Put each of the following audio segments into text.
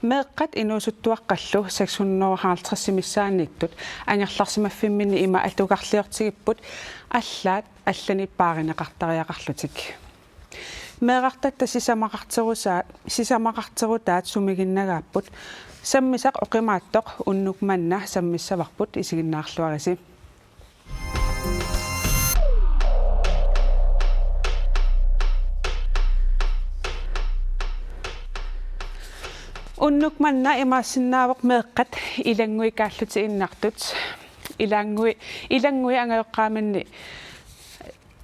meeqqat inuusuttuaqqallu 650 missaannittut angerlarsimaffimmini ima atugarliortigipput allaat allani paarineqartariaqarlutik meeqartatta sisamaqarterutaat sumiginnagaapput sammisaq oqimaattoq unnukmanna sammissavarput isiginnaarluarisi unnukmanna imaasinnaavoq meeqqat ilangui kaalluti innartut ilangui angayoqqaamanni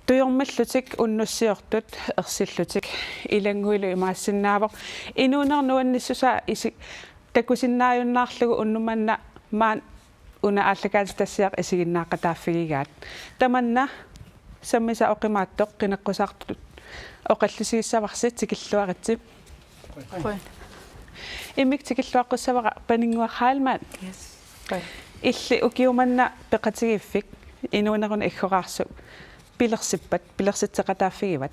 tuyormallutik unnussiortut ersillutik ilanguilu imaasinnaavoq inuunernuannissusa isik takusinnaajunnaarlugu unnumanna maan una aallakaatitassiaq isiginnaaqataafigigaat tamanna sammisa oqimaattoq qinaqqusartut oqallusigissavarsit tikilluaritsi imik tikilluaqqussawaqa paninguarraalmaat illi ukiumanna peqatigiffik inuuneruna iggoqaarsu pilersitseqataafigivat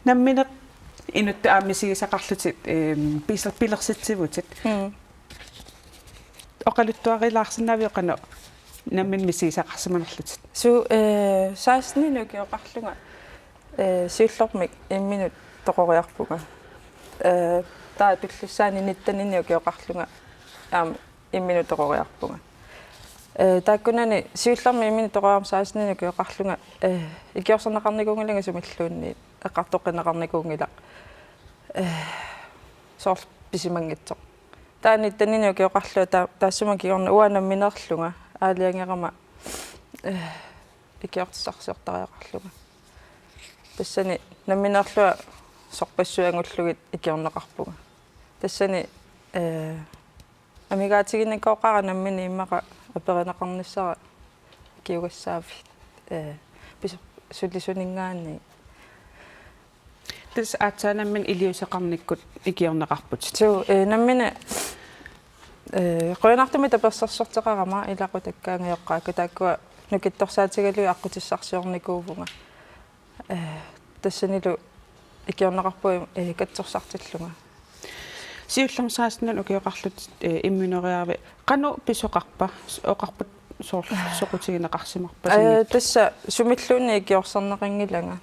nammineq inuttu aamisigisaqarlutit pilersitsivutit oqaluttuarilaarsinnaavioqano nammin misigisaqarsimanerlutit saasninu kioqarlunga siullormik imminut toqoriarpuga taa tullussaani nittanini kioqarlunga imminut toqoriarpuga taakkunani siullormi imminut toqoriarm saasninu kioqarlunga ikiorsanaqarnikuungilanga sumilluunni eqqartoqinaqarnikuungila soorl pisimangitsoq taani tanini kioqarlua taassuma kiorna uanamminerlunga aaliangerama ikiortissarsiortariaqarlunga тассани намминерлуа сорпассуангуллугит икиорнеқарпуга тассани амигаатигиннаккооқара наммини иммақа аперинеқарниссара киугассаафи пис сулисунингаани тас аатсаанаммин илиусеқарниккут икиорнеқарпут ту наммина qoyanartumi tapersersorteqarama ilaqu takkaangiоққаакку тааккуа нукитторсаатигалуи аққутиссарсиорникуувнга тассанилу икиорнеқарпуи катсорсартиллунга сиуллэрсааснан укиоқарлут иммунериарви қану писоқарпа оқарпут соқутигинеқарсимарпа тасса сумиллуунни икиорсарнеқингиланга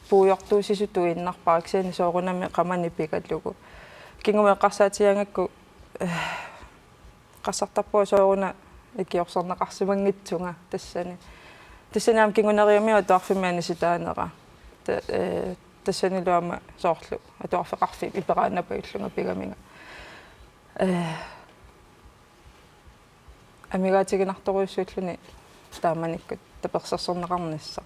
пуйортуусисуту иннарпараксиани соорунами қамани пикаллугу кингумеққарсаатиангакку qassartarpua sooruna ikiorsorneqarsimangitsunga тассанаам кингунериумиа туарфимаани ситаанера тассаниluama соорлу атуарфеқарфи ипераанапаиллунга пигаминга амигаатигинарторуйссууллуни тааманиккут таперсерсорнеқарнisса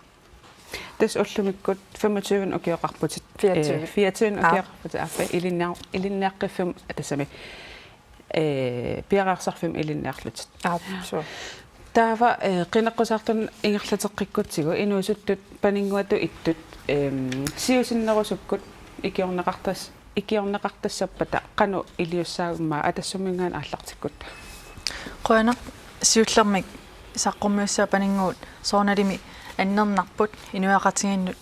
тас уллумиккут 25 окиоқарпутит 24 окиоқарпутит аффа илиннааққиффим тассами пиараарсарфим илиннаарлутит соо таава қинеққусаартун ингерлатеққиккутсигу инуусуттут панингуату иттут сиусиннерусуккут икиорнеқартассаппата қану илиуссаагумма атассумингаан ааллартиккут qoyanaq siullermik saqqummiussаа paninnguut soornalimi аннернарпут инуақатигиннут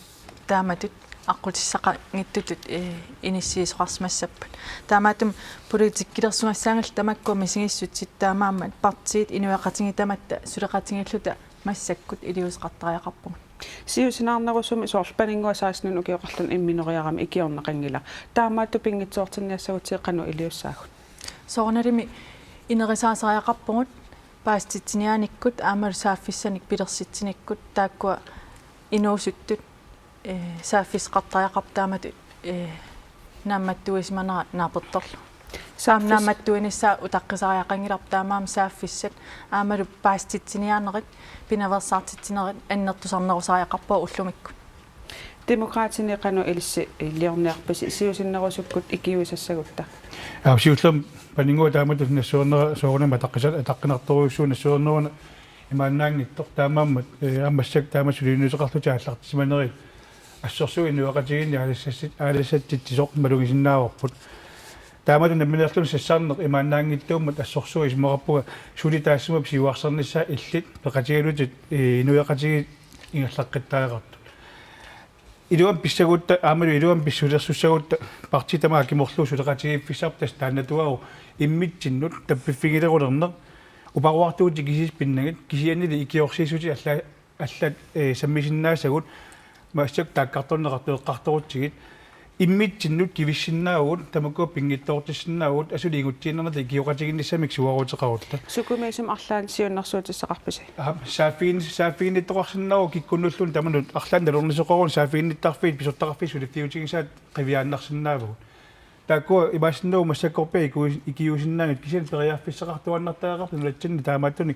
тааматут аққутиссақа гиттутут иниссиисоқарсимассаппат таамаатум политиккилерсугассаангал тамакку мисигиссут ситтаамааммат партиит инуақатиги таматта сулеқатигиллута массаккут илиусеқартариақарпугут сиусинаарнерусуми соорлпанингуа сааснун укиоқарлун имминериарами икиорнеқангила таамаату пингитсоортинниассагутиқану илиуссаагут соорналими инерисаасариақарпугут пааститсиниааниккут аамал сааффиссаник пилерситсиниккут тааккуа инуусуттут сааффисқартариақартаамату наамматтуисманера нааперторлу наамматтуинисса утаққисариақангилартаамаам сааффиссат аамалу пааститсиниаанерит пинаверсаартитсинерит аннертусарнерусариақарпуа уллумикку демократини қану илисси лиорниарпаси сиусиннерусуккут икиуисассагутта сиуллам панингуа таамату нассуорнера соорнама таққинарторуйссууна суорнеруна имааннаангиттор таамааммат аммассак таамасулиунусеқарлутааллартисиманерит ассорсуи нуақатигинни аалассаттитсисоқ малугисиннааварпут таамату намминерлун сассаарнеқ имааннаангиттууммат ассорсуи исмоқарпуга сулитаассумап сиуарсарнissaа иллит пеқатигалутит нуақатиги ингерлаққиттаақарту илуам писсагуутта аамалу илуам писсулерсуссагуутта партитамаа киморлуусулеқатигиффисартас таанатуару иммитсиннут таппиффигилерулернеқ упаруартуути кисис пиннагит кисианнили икиорсиисути аллат саммисиннаасагут массак тааккарторнеқартуэққарторутсигит иммитсиннут кивиссиннаагут тамаккуа пингиттоортиссиннаагут асулигутсииннернати киоқатигиннссамик суарутеқарутта сукумисум арлаан сиуннэрсуутиссақарписи саафиинниттоқарсиннаагу киккуннуллун таманут арлаан талорнисоқорун саафиинниттарфиит писортақарфис сулиффиутигисаат қивиааннарсиннаавгут тааккуа имассиннуу массаккорпи икиусиннаангит кисиан периарфиссақартуаннартаагар нулатсинни таамааттуни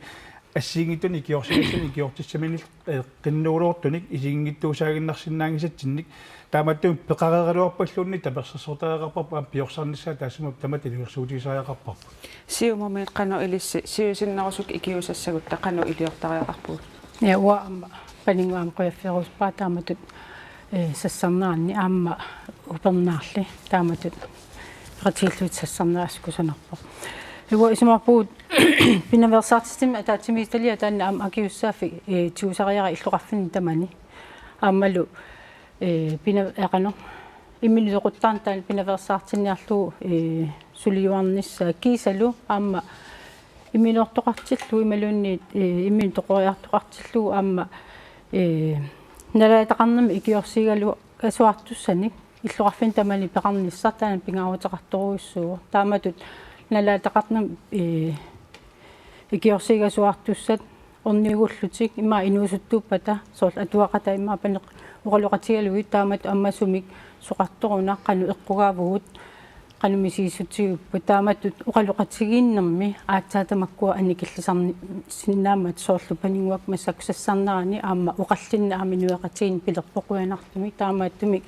ассиингиттуни киорсигиссани киортиссаминил қиннуулуортуник исиингиттуусаагиннарсиннаангисатсинник тааматтун пеқарералуарпаллуунни таперсерсортаагаарпарпа пиорсарниссаа таасума таматилиерсуутигисааяақарпарпа сиумомиит қано илисси сиусиннерусук икиусассагут тақано илиортариақарпут я уаама панингуам қояфферус паатааматут сассарнаанни аама упернаарли тааматут ратиллуит сассарнааскусанарпа его исмарпуут пинаверсаартистим атаатимисталиа таанна аама акиуссаафи тиусариара иллоқарфини тамани аамалу пина эқано иммилисоқуттаан таан пинаверсаартинниарлу сулиуарнissaа кисалу аама имминортоқартиллу ималуунни иммин тоқориартоқартиллу аама налаатақарнами икиорсигалу касуартуссаник иллоқарфин тамани пеқарниссар таан пингауутеқарторуиссуу тааматут налаатақарнам икиорсигасуартуссат орниугуллутик имма инуусуттууппата соол атуақата имма панеқ уқалуқатигалуит таамат аммасумик соқарторуна қану эққугаавгут qanumisiisutiuppu taamatut uqaluqatigiinnermi aattaatamakkuа аникиллисарни синнаамат соорлу панингуак массаксассарнерани аама уқаллинна ааминуеқатигин пилерпоқуянартуми таамааттумик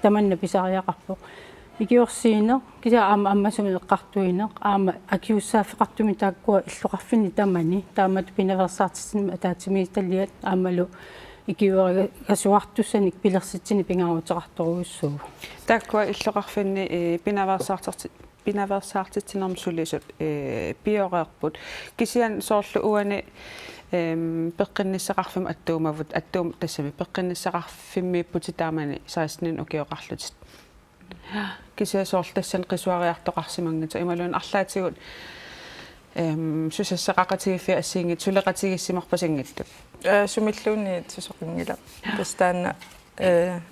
таманна писариақарпоқ икиорсиинеқ киса аама аммасуми эққартуинеқ аама акиуссаафеқартуми тааккуа иллоқарфини тамани таамат пинаверсаартисинма атаатимис таллиат аамалу икиуарига касуартуссаник пилерситсини пингауутеқарторуиссуу тааккуа иллоқарфинни пинаверсаартитсинерм сулисут пиореерпут кисиан соорлу уани пеққинниссақарфим аттуум тассами пеққинниссақарфиммииппути таамани сааснин укиоқарлутит кисиа соорл тассан қисуариартоқарсимагната ималуун арлаатигут сусассақақатигиффи ассиингит сулеқатигиссимарпасингиттут сумиллуунни сусоқингила тастаана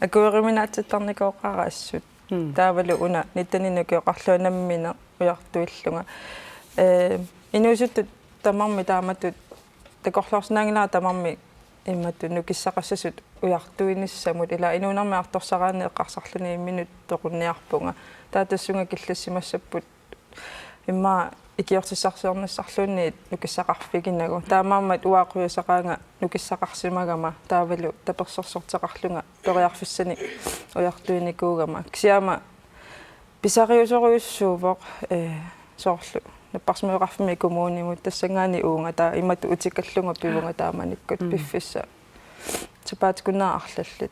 акуериминаатсаттарникооқара ассут таавалу уна ниттанинукиоқарлуанаммина уяртуиллунга инуусуттут тамарми тааматут такорлорснаангинаа тамарми иммату нукиссақассасут уяртуиниссамут ила инуунарми арторсараани эққарсарлуни минут тоқунниарпунга таатассунга киллассимассаппут имма икиортиссарсиорнассарлуунни нукиссақарфигинагу таамаамат уаақуясақаанга нукиссақарсимагама таавалу таперсерсортеқарлунга периарфиссани уяртуиникуугама кисиама писариусориуссуувоқ соорлу наппарсмиоқарфими коммуунимут тассангаани уунга таа имату утиккаллунга пивунга тааманиккут пиффисса сапаатикунаа арлаллит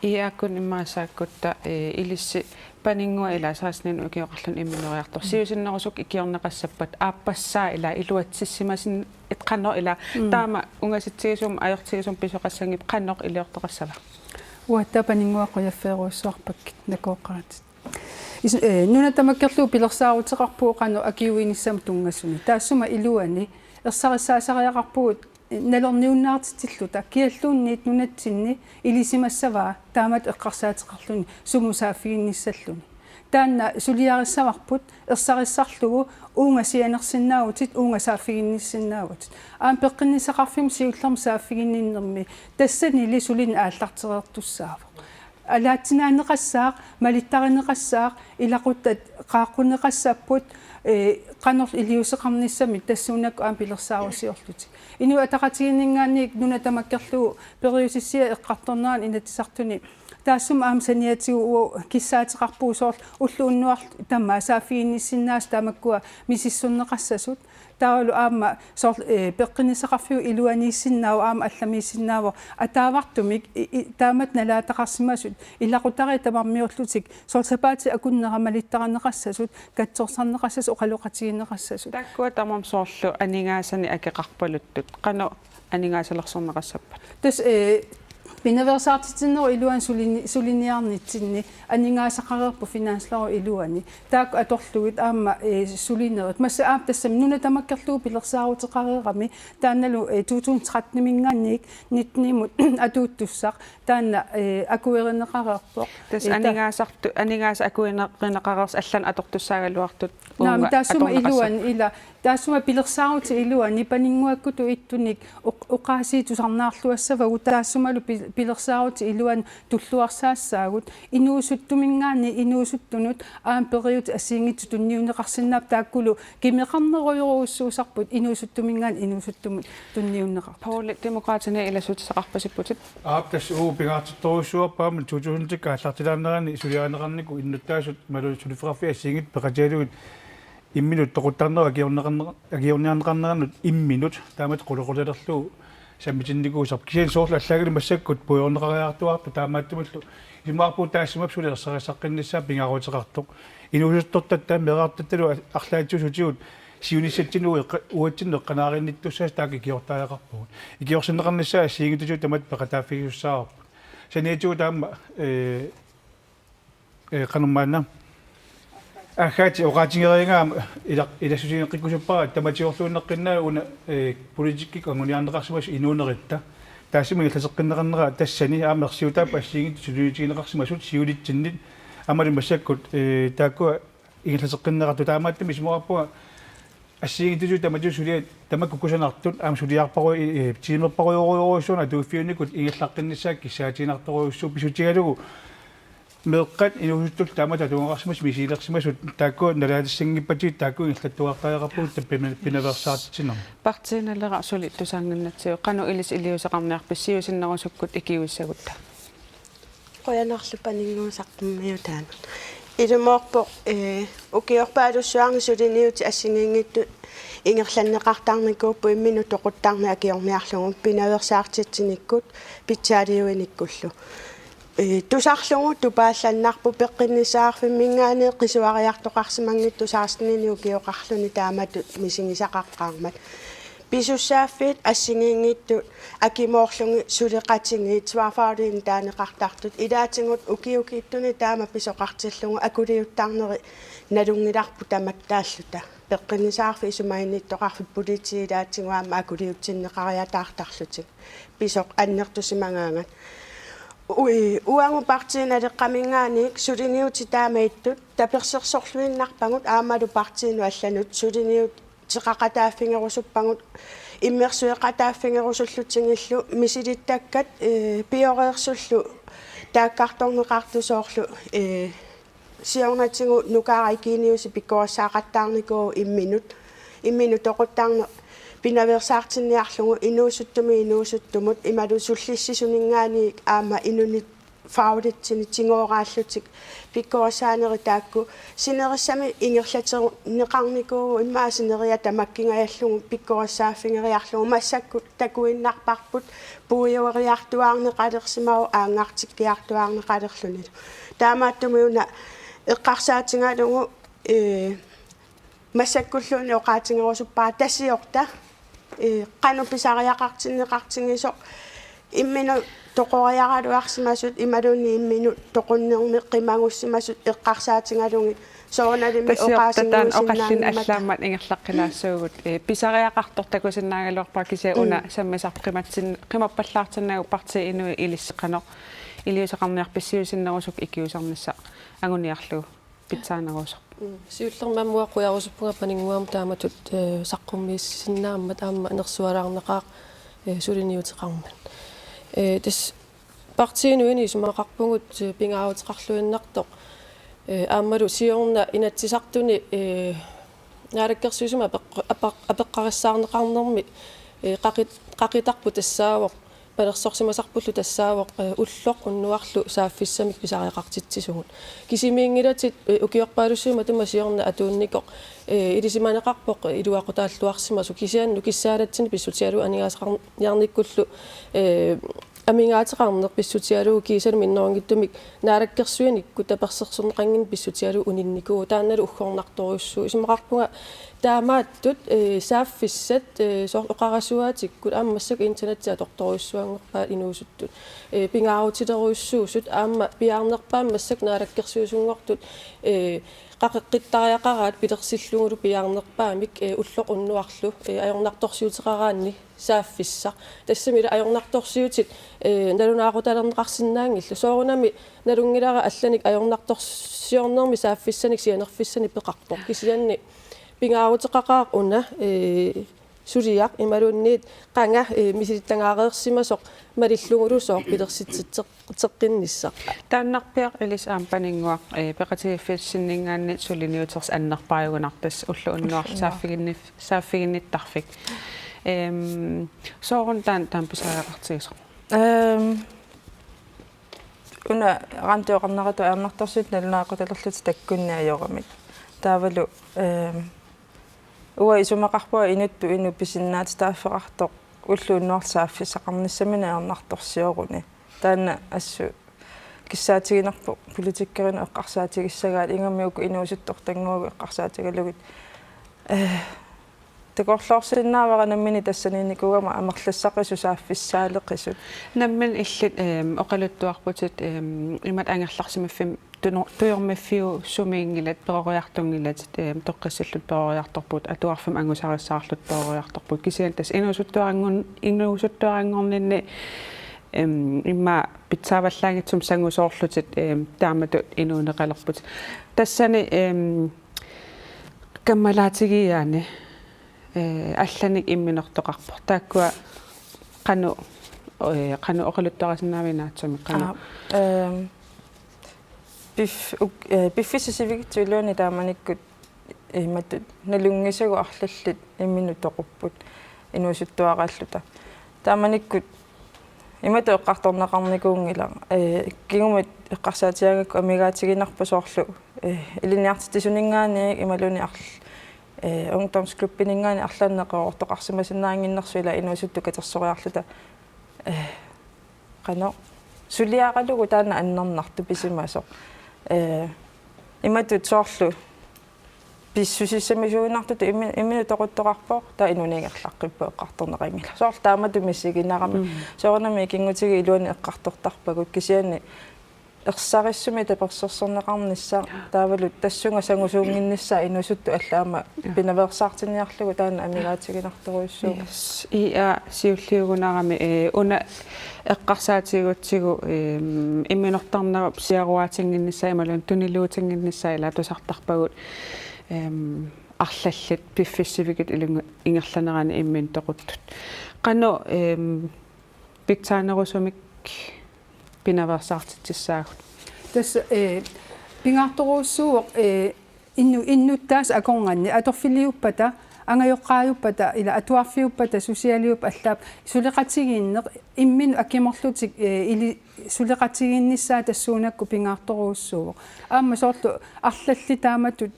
иааккун иммаасааккутта илисси панингуа ила сааснин укиоқарлун имминериартор сиусиннерусук икиорнеқассаппат ааппассаа ила илуатсиссимасин итқаннер ила таама унгаситсигисум аёртигисум писоқассангип қаннеқ илиортоқассава уатта панингуа қояфферуссуарпаккит накооқаратит нуна тамаккерлуу пилерсаарутеқарпуу қану акиуиниссам тунгассуни таассума илуани ерсариссаасариақарпуут налорниуннаартитиллута киаллуунниит нунатсинни илисимассаваа таамат эққарсаатеқарлуни сугусаафигинниссаллуни таанна сулиариссаварпут ерсариссарлугу уungасианерсиннаавутит уungасаафигинниссиннаавутит аам пеққиннисақарфим сиуллерм саафигинниннерми тассани лисулин ааллартереэртуссаава алаатсинаанеқассаа малиттаринеқассаа илақуттат qaaqquneqassapпут qanor iliuseqarnissami tassuunak aam pilersaarusiorluti inu ataqatiginningaanniik nunatamakkerluu periusissia eqqartornaan inatisartuni taassum aam saniatigu kissaateqarpuu soorl ulluunnuar tamma saafiinnissinnaas tamakkua misissunneqassasut taalu aamma soorl peqqinnisaqarfiu iluaniissinnaau aam allamiissinnaavo ataavartumik taamat nalaataqarsimasut illaqutari tamarmiullutik soorl sapaati akunneramalittaranneqassasut katsorsarneqassas oqaluqatiginneqassasut takkua tamam soorlu aningaasani akeqarpaluttut qano aningaasalersorneqassappat tas Pinaversaartitsinneru iluan suliniarnitsinni aningaasaqarerpu finanslaru iluani taak atorlugit aamma sulinerit massa aap tassam nuna tamakkerluu pilersaaruteqarerami taannalu 2013 nitnimut atuuttussaq taanna akuerinneqarerpoq tas aningaasa akuerinneqarers allan atortussaagalluartut naam taassuma iluan ila taassuma pilersaaruti iluan nipaninguakkutu ittunik uqaasiitusarnaarluassavagu taassumalu pilersaaruti iluan tulluarsaassaagut inuusuttumingaani inuusuttunut aamperiyut assiingittu tunniunneqarsinnaap taakkulu kimeqarneruyoruussuusarput inuusuttumingaan inuusuttumut tunniunneqar Paul demokraatine ilasutissaqarpasipputit aaptas pingaartittoruussuarpaama 2000 аллартилаарнерани сулиаанеқарнику иннуттаасут малу сулифеқарфи ассиингит пеқатиалугит имминут тоқуттарнера агиорниарнеқарнеранут имминут таамат қулеқулалерлуу саммитинникуусар кисиан соорла аллагали массаккут пуйорнеқариартуарту таамааттумаллу имаарпу таассимап сулерсариссаққиннссаа пингаарутеқартоқ инуусуттортаттаа мераартатталу арлаатсусутигут сиуниссатсинуи уатсинне қанааринниттуссаас тааки киортааяқарпугут икиорсиннеқарниссаа ассиингитусу тамат пеқатааффигуссаарпу саниатсуу таама канумаана ахати оqaатингериингаама илассусинеққиккусуппара таматиорлууннеққиннаа уна политикки конгуниарнеқарсимас инуунеритта таассимиги ласеққиннеқарнера тассани аамерсиутаапа ассиигит сулуутигинеқарсимасут сиулитсиннит амали массаккут тааккуа игиласеққиннеқарту таамааттами симуарпуа ассиигитусу тамату сулиа тамаккуккусанартут аама сулиарпару тиимерпаруйоруйоруссуна тууффиуникут игиллаққиннссаак киссаатинартаруйуссуу писутигалугу меэққат инуусуттул таамата тунгақарсимас мисилерсимасут таакку налаатиссангиппати таакку иллаттуартариақарпуут пинаверсаартитсинер партииналера сули тусаангиннатсиу қану илис илиусақарниарписсиусиннерусуккут икиуиссагутта qoyanarlupaninguusaqtummiutaana ilumorpo ukiorpaalussuarnisuliниути ассингингитту ингерланнеқартарникууппу иммину тоқуттарна акиорниарлугу пинаверсаартитсиниккут питсаалиуиниккуллу тусарлугу тупаалланнарпу пеққиннисаарфиммингаане қисуариартоқарсимангитту саарснинниу киоқарлуни таамату мисигисақаққармат писуссааффит ассингингитту акимоорлуги сулеқатинги туафаалин таанеқартартут илаатингут укиукииттуни таама писоқартиллугу акулиуттарнери налунгиларпу таматтааллута пеққиннисаарфи исумаинниттоқарфи политиилаатингуаама акулиутсиннеқариатаартарлутик писоқ аннертусимангаангат уангу партииналеққамингааник сулиниути таамаиттут таперсерсорлуиннарпагут аамалу партиину алланут сулиниут теқақатааффингерусуппагут иммерсуеқатааффингерусуллутингиллу мисилиттаккат пиореерсуллу тааккарторнеқартусоорлу сиорнатингу нукаарайкиниуси пиккуассаақаттаарникуу имминут тоқуттаарне пинаверсаартинниарлугу инуусуттумут ималу суллиссисунингаани аама инунит фаулитсини тингооraallutик пиккуассаанери таакку синериссами ингерлатернеқарникуу иммаа синериа тамаккингаяллугу пиккуассааффингериарлугу массаккут такуиннарпарпут пуйориартуаарнеқалерсимау аангартиккиартуаарнеқалерлунит таамааттумиуна эққарсаатингаалугу массаккуллуни оqaатингерусуппаа тассиорта qanuppisariaqartinneqartingiso imminu toqoriaraluarsimasut imaluni imminu toqunnermi qimangussimasut eqqarsaatingalungi soonalimi oqaasinguusinnaanimata oqallin allaammat ingerlaqqilaassууgut pisariaqartortakusinnaagalluarpaa kisia una sammisarqimatsin qimappallaartinnagu parti inui ilisseqanoq iliusaqarniarpissiusinnerusuk ikiusarnissa anguniarlugu pitsaanaruusoq сиуллермаммуа куярусуппунга панингуам тааматут саққуммииссиннааммат аама анерсуалаарнеқаа сулиниутеқармат тас партиинуини сумақарпугут пингаавутеқарлуиннартоқ ааммалу сиорна инатсисартуни наалаккерсуисума апеққариссаарнеқарнерми қақитарпу тассаавоқ палерсорсимасарпуллу тассаавоқ уллоқ уннуарлу сааффиссамик писариақартитсисугут кисимиингилатит укиорпаалуссума тума сиорна атуунникоқ илисиманеқарпоқ илуақутааллуарсимасу кисианну киссаалатсини писсутиалу анигаасақарниарниккуллу амингаатеқарнер писсутиалу кисалу минноонгиттумик наалаккерсуиникку таперсерсернеқангин писсутиалу унинникуу таанналу уггорнарторуссуу исумақарпунга таамааттут сааффиссат соор оқарасуаатиккут ааммассак интернеттиа торторуйссуангорпаат инуусуттут пингаарутилеруйссуусут аама пиаарнерпааммассак наалаккерсуусунгортут qaqeqqitariaqaraat pilersilluungulu piaarnerpaamik ulloq unnuarlu ajornartorsiuteqaraanni saaffissa tassamila ajornartorsiutit nalunaaqutalerneqarsinnaangillu soorunami nalungilara allanik ajornartorsiornermi saaffissanik sianerfissani peqarpoq kisianni pingaaruteqaqaaq una suliaq imalunniit qanga misilittangaareersimasoq malillungulusoor pilersitsitteqqinnissaq тааннарпиақ илис аам панингуақ пеқатигиффиссиннингаанни сулиниутерс аннарпааюгунартас уллу уннуар сааффигинниттарфик соорун таан писаақартигисо уна рантиоқарнерату аернарторсит налунаақуталерлут таккунниайорамик таавалу уа исумақарпуа инутту ину писиннаат тааффеқартоқ уллу уннуарсааффисақарниссамина аернарторсиоруни таана ассу киссаатигинарпу политиккерина эққарсаатигиссагаат ингамиуку инуусуттор тангуугу эққарсаатигалугит такорлоорсиннаавара наммини тассаниникугама амерлассақису сааффиссаалеқисут наммин иллит оқалуттуарпутит имат ангерларсимаффим туйормаффиу сумиингилат перориартунгилат тоққиссаллут перориарторпут атуарфим ангусариссаарлут перориарторпут кисиан тас инуусуттуарангорнинни имма питсааваллаагитсум сангусоорлутит таамату инуунеқалерпут тассани каммалаатигияани алланик имминертоқарпор тааккуа қану оқалуттуарисиннаавинаатсами қану биффисисивигитсулуани тааманиккут иматтут налунгисагу арлаллит иммину тоқуппут инуусуттуарааллута тааманиккут имату эққарторнеқарникуунгила кигумат эққарсаатиагакку амигаатигинарпасоорлу илиниартитисунингаани ималуни арл ungdomsklubbiningaani арлааннеқаортоқарсимасиннаангиннэрсуила инуусутту катерсориарлута qano сулиаагалугу таана аннернарту писимасо иматут соорлу писсусиссамисуинартуту иммину тоқуттоқарпоо таа инунигерлаққиппу эққарторнеқангила соорлу таамату миссигинарами соорнами кингутиги илуани эққартортарпагут кисиани ерсариссуми таперсерсернеқарнissaа таавалут тассунга сангусуунгиннissaа инусутту аллаама пинаверсаартинниарлугу таана амигаатигинарторуйссуу иа сиуллиугунарами уна эққарсаатигутсигу имминортарнага сиаруаатингиннissaа ималун тунилуутингиннissaа ила тусартарпагут арлаллит пиффиссивигит илунга ингерланерани иммин тоқуттут qano пиктаанерусумик пинаверсаартитсаагут тас пингарторуссууоқ иннуттаас акорнганни аторфилиуппата ангайоққааюппата ила атуарфиуппата сусиалиуп аллаап сулеқатигииннеқ иммин акиморлутик или сулеқатигииннissaа тассуунакку пингарторуссууоқ аама соорлу арлалли тааматут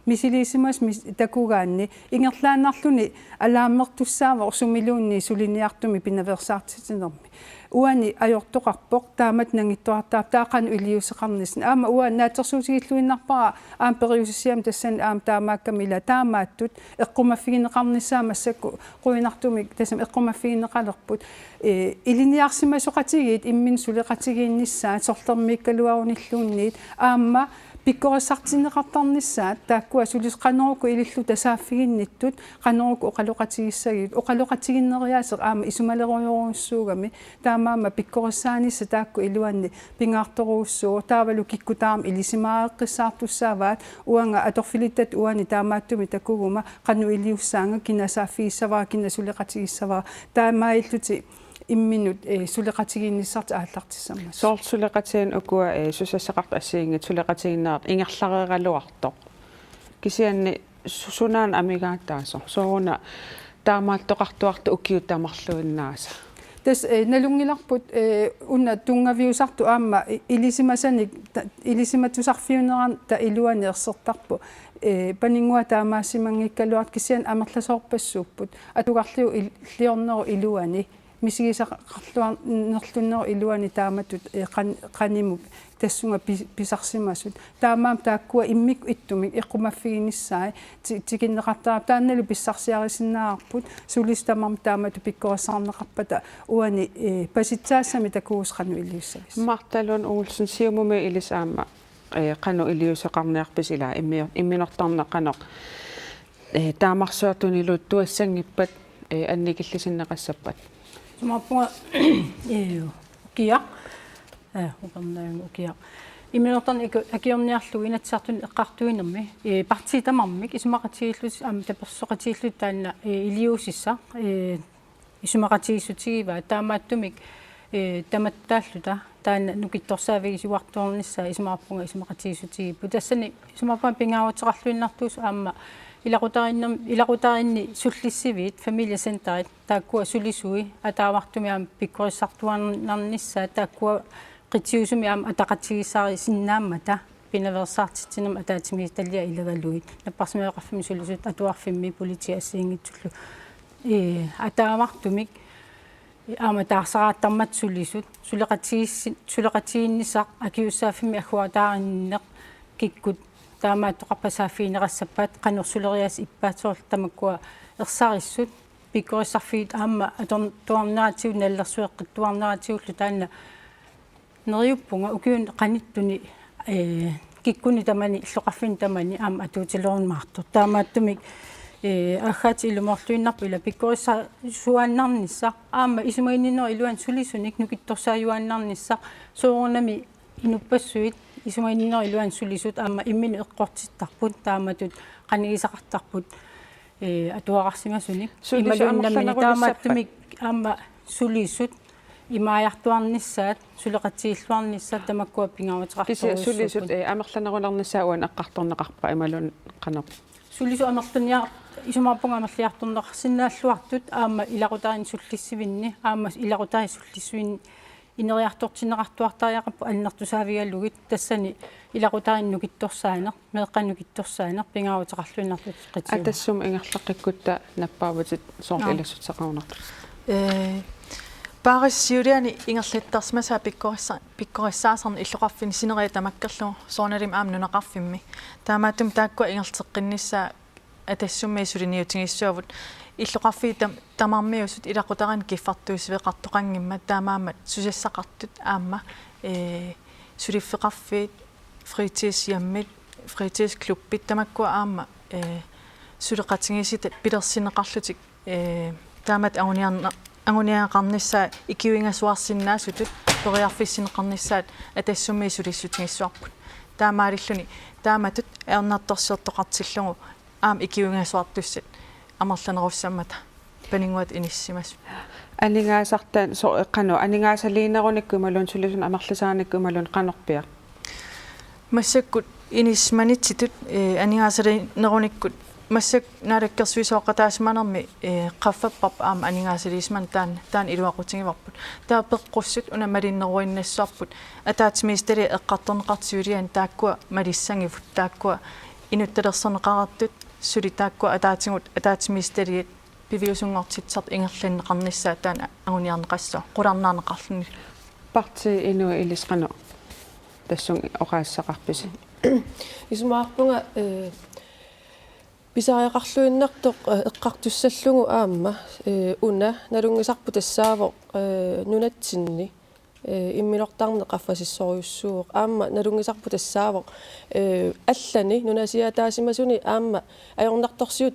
мисилисимас такугаанни ингерлааннарлуни алааммертуссаава орсумилуунни сулиниартуми пинаверсаартитинерми уани ajortoqarpoq taamat nangittuartaap taaqan uliuseqarnisna aama uan naatersuutigilluinnarpara aam periusissiam tassan aam taamaakkami ila taamaattut eqqumaffigineqarnissaa massakku quinartumik tassam eqqumaffigineqalerput iliniarsimasoqatigit immin suleqatigiinnissaa sorlermiikkaluarunilluunniit aamma pikkorisartineqartarnissaat taakkua sulis qanorku ilillu tasaaffiginnittut qanorku oqaloqatigissagit oqaloqatiginneriaaseq aama isumaleruyoruussuugami taamaama pikkorissaanissa taakku iluanni pingaartoruussuu taavalu kikkutaarm ilisimaaeqqissaartussaavaat uanga atorfilittat uani taamaattumi takuguma qanu iliussaanga kinasaaffiissavaa kinasuleqatigissavaa taamailluti имминут сулеқатигиинниссарт ааллартиссаммас соорл сулеқатиин укуа сусассақарт ассиингит сулеқатигиннаат ингерлареералуарто кисианни сунаан амигааттаасо сооруна таамааттоқартуарту укиутамарлуиннааса тас налунгиларпут уна тунгавиусарту аама илисимасаник илисиматусарфиунеран та илуани ерсертарпу панингуа таамаассимангиккалуарт кисиан амерласоорпассууппут атугарлиу лиорнеру илуани мисигисақарлуар нерлуннер илуани тааматут qaниму тассунга писарсимасут таамаам тааккуа иммик иттумик эққумаффигиниссаа тикиннеқартаа таанналу писсарсиарисиннаарпут сулистамам таамату пиккорсаарнеқарпата уани паситсаассами такуусқану илиуссавис марталун уулсен сиумуми илисаама qanu iliuseqarniarpis ila imminortarneqanoq taamarssuartuniluut tuassangippat annikillisinneqassappat сумаппуга киа упернаангу киа имминортарни акиорниарлуг инатсаартун эққартуинерми партитамармик исумақатигиллут ам таперсоқатигиллут таанна илиусисса исумақатигиссутигива таамааттумик таматтааллута таана нукитторсаавигисуартуорнissaа исумаарпунга исумақатигиссутигиппу тассани исумаарпан пингааутеқарлуиннартуус аама илақутаринни суллиссивит фамилиасентерит тааккуа сулисуи атаавартумиам пиккориссартуарнарнissaа тааккуа qitiusumi атақатигисаари синнааммата пинаверсаартитсинам атаатими таллиа илагалуит наппарсимеэқарфими сулисут атуарфимми политиассиингитсуллу атаавартумик аама таарсарааттармат сулисут сулеқатигиннисақ акиуссааффими ахуатаариннеқ киккут таамааттоқарпасааффиинерассаппаат қанерсулериас иппаатсоор тамаккуа ерсаариссут пиккориссарфиит аама аторнуарнаатиу наллерсуэққиттуарнаатиуллу таанна нериуппунга укиун қаниттуни киккуни тамани иллоқарфин тамани аама атуутилерунмаартор таамааттумик ахаати илуморлуиннарпу ила пиккорисса суааннарнissaа аама исумаиннинер илуан сулисуник нукитторсааюааннарнissaа соорунами инуппассуит исумаиннер илуан сулисут аама иммини эққортиттарпут тааматут қанигисақартарпут атуақарсимасуник ималуиннамини таамааттумик аама сулисут имааяартуарнissaат сулеқатигиллуарнissaат тамаккуа пингауатеқартуруссуут сулисут амерланерулернissaауан эққарторнеқарпа ималун қанеқ сулису амертуниа исумаарпунга амерлиарторнеқ синнааллуартут аама илақутаарин суллиссивинни аама илақутаари суллиссуин инериартортинеқартуартариақаппу алнертусаавигаллугит тассани илақутаарин нукитторсаанер меэққанукитторсаанер пингауатеқарлуиннартут қитиу атассум ингерлаққиккутта наппааватит соор илассутсақарунарту Паариссиулиани ингерлиттарсмасаа пиккориссаасарни иллоқарфини синерия тамаккерлу соорналим аамнунеқарфимми таамаатум тааккуа ингертеққиннissaа атассумми сулиниутингиссуавут иллоқарфи тамармиусут илақутаран киффартуисвеқартоқангимма таамаамат сусассақартут аама сулиффеқарфиит фритисиаммит фритисклуббит тамаккуа аама сулеқатингисит пилерсинеқарлутик таамат ангуниақарнissaа икиуингасуарсиннаасутут периарфиссинеқарнissaат атассумми сулиссутингиссуарпут таамаалиллуни тааматут эрнартторсиортоқартиллугу аам икиуингасуартуссат амерланеруссаммата панингуат иниссимасу анингаасартаан со эққану анингаасалиинеруникку ималун сулисун амерласааникку ималун қанерпиа массаккут иниссманитситут анингаасалиинеруниккут массак налаккерсуисооқатаасманерми қаффаппап аама анингаасалиисман таан илуақутингиварпут таа пеққуссут уна малиннеруиннассуарпут атаатимистери эққарторнеқартиулиан тааккуа малиссангивут тааккуа инутталерсернеқарартут сули тааккуа атаатимистери пивиусунгортитсарт ингерлиннеқарнissaа таан агуниарнеқассуа қуларнаарнеқарлуни парти инуа илисқану тассун оқаассақарписи исумаарпунга писариақарлуиннартоқ эққартуссаллугу аама уна налунгисарпу тассаавоқ нунатсинни иммилортарне қаффасиссориуссууоқ аама налунгисарпу тассаавоқ аллани нунасиатаасимасуни аама ajornartorsiu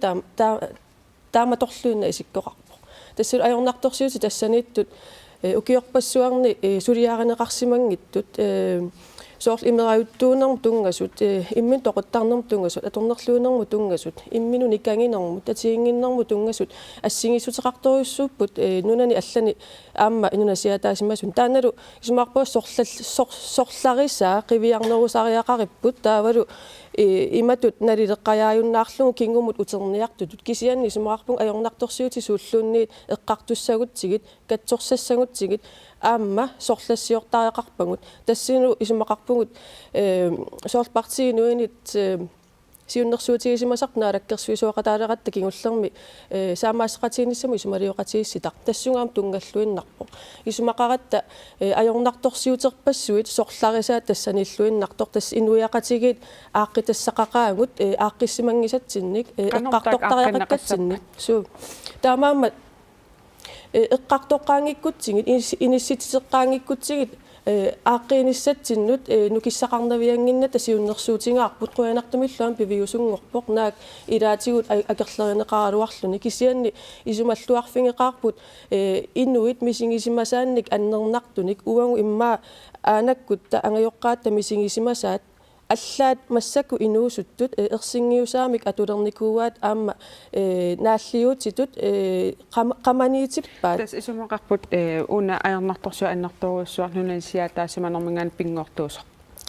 тааматорлуинна исиккоқарпоқ тассал ajornartorsiuti тассанииттут укиорпассуарни сулиааринеқарсимангиттут соорл имераюттуунерму тунгасут иммин тоқуттарнерму тунгасут аторнерлуунерму тунгасут иммину никангинерму татиингиннерму тунгасут ассигиссутеқарторюссууппут нунани аллани аама инунасиатаасимасун тааналу исмаарпуа сорларисаа қивиарнерусариақариппут таавалу иматут налилеққаяаюннаарлугу кингумут утерниартутут кисианни исмаарпун ajornartorsiuti сууллуунниит эққартуссагутсигит катсорсассагутсигит аама сорлассиортариақарпагут тассину исумақарпугут соорл партигинуинит сиуннэрсуутигисимасақ наалаккерсуисуоқатаалеқатта кигуллерми саамаассеқатииниссаму исумалиоқатиисситақ тассунгаам тунгаллуиннарпо исумақаратта аёрнартарсиутерпассуит сорларисаат тассаниллуиннартор тасс инуиақатигит ааққитассақақаагут ааққиссимангисатсинник эққартортариақаккатсинник суу таамаамат эққартоққаангиккутсигит инисситисеққаангиккутсигит ааққииниссатсиннут нукиссақарнавиангинна тасиуннэрсуутингаарпут қуянартумиллуам пивиусунгорпоқ наак илаатигут акерлеринеқаралуарлуни кисианни исумаллуарфингеқарпут инуит мисингисимасаанник аннернартуник уангу иммаа аанаккутта ангайоққаатта мисингисимасаат аллаат массаку инуусуттут ерсингиусаамик атулерникууаат аама нааллиутитут qamaniitippaat тас исумақарпут уна аернарторсуа аннарторуссуарнунан сиатаасиманермингаан пингортуусо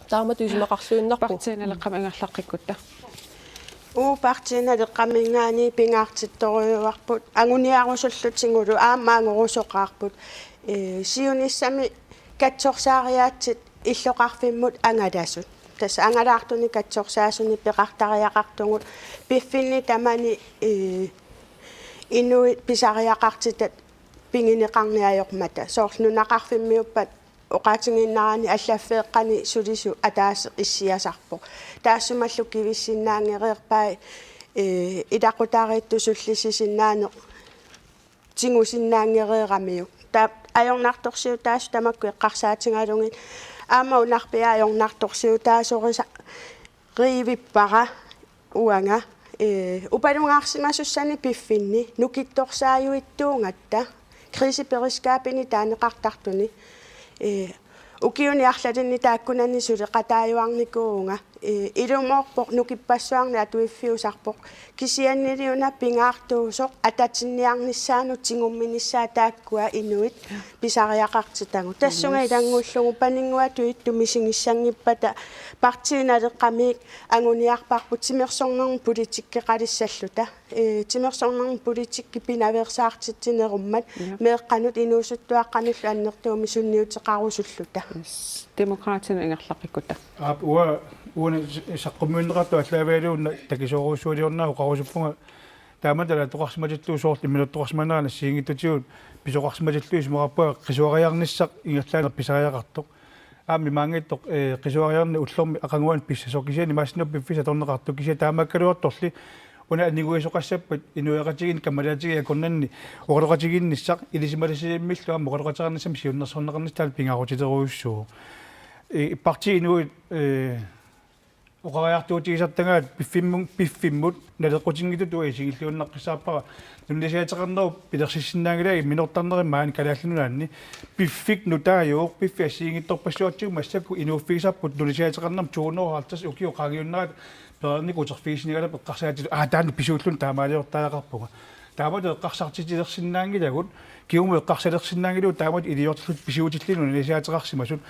таамат исумақарлуиннарпу партииналеққам ангерлаққиккутта партииналеққамингаани пингаартитторуйуарпут агуниарусуллутингулу аамаангорусоқарпут сиуниссами катсорсаариаатсит иллоқарфиммут ангаласут тас ангалаартуни катсорсаасуни пеқартариақартугут пиффинни тамани инуит писариақартитат пингинеқарниаёрмата соорлунақарфиммиуппат оқаатингиннарани аллаффеэққани сулису атаасе иссиасарпо таассумаллу кивиссиннаангереерпаа илақутааритту суллисисиннаане тингусиннаангереерамиу та аёрнарторсиу таас тамакку эққарсаатингалугит аама унарпиа аёрнарторсиу таасориса риивиппара уанга упалунгаарсимасуссани пиффинни нукитторсааюиттуунгатта крисиперискаапини таанеқартартуни укиуни арлалинни тааккунани сулеқатааюарникуунга илумоорпоқ нукиппассуарни атуиффиусарпоқ кисианнилиуна пингаартуусоқ ататинниарниссаану тингумминиссаа тааккуа инуит писариақартитагу тассунга илангууллугу панингуатуитту мисингиссангиппата партииналеққамиик агуниарпарпут тимерсорнерм политиккеқалиссаллута тимерсорнерм политикки пинаверсаартитсинеруммат меэққанут инуусуттуаққануллу аннертууми сунниутеқарусуллута демократина ингерлаққиккута уна саққуммиунеқарту аллаавиалуунна такисоорусуулиорнаа оқарусуппунга тааматала тоқарсиматиллуу соорли минуттоқарсиманаана сиингиттутигут писоқарсиматиллуу исмоқарпуа қисуариарниссақ ингерлаанер писариақартоқ аами маангиттоқ қисуариарни уллорми ақангуан писсасоқисиани маасиннуппи фисаторнеқарту кися таамаккалуарторли уна анигуисоқассаппат инуяқатигин камалаатиги акорнанни оқалоқатигинниссақ илисималисимиллуа моқалоқатеқарниссам сиуннерсорнеқарнис таал пингаарутитеруйуссуу партии инуит оқариартуутигисартагаат пиффиммут налеқутингиту туи сигиллууннаққисааппара нуннисиатеқарнеру пилерсиссиннаагилаги минортарнеримаани калааллунунаанни пиффик нутааюуқ пиффи ассиингитторпассуатсигу массакку инууффигисарпут нуннисиатеқарнерм туунеруартас укиу қагиуннаат перник утерфиснигалап эққарсаатилу таанну писууллун таамаалиортаақарпуга таамат эққарсартитилерсиннаангилагут киуму эққарсалерсиннаангилу таамат илиортиллут писуутиллину нисиатеқарсимасут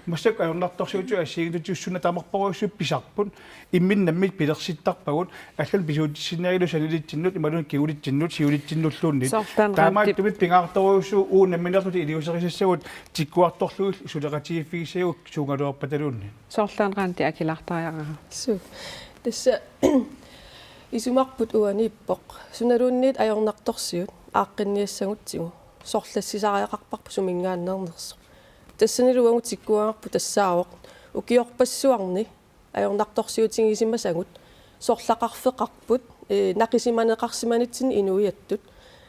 массак аернарторсууту ассиигитутиуссуна таамарпоруссуп писарпут имминнаммит пилерситтарпагут аллал писуутиссинаагилу санилитсиннут ималун киулитсиннут сиулитсиннуллуунни таамаат тумит пингаарторуссуу уунамминерлути илиусерисассагут тиккуарторлуул сулеқатигиффигисагут суунгалуарпаталуунни соорлаанраанти акилартариараа суу тасса исумарпут уаниппоқ суналуунниит аёрнарторсиут ааққинниассагутсигу сорлассисариақарпарпу сумингааннернерсо тассанилуангу тиккуангарпу тассаавоқ укиорпассуарни аёрнарторсиутингисимасагут сорлақарфеқарпут нақисиманеқарсиманитсин инуиаттут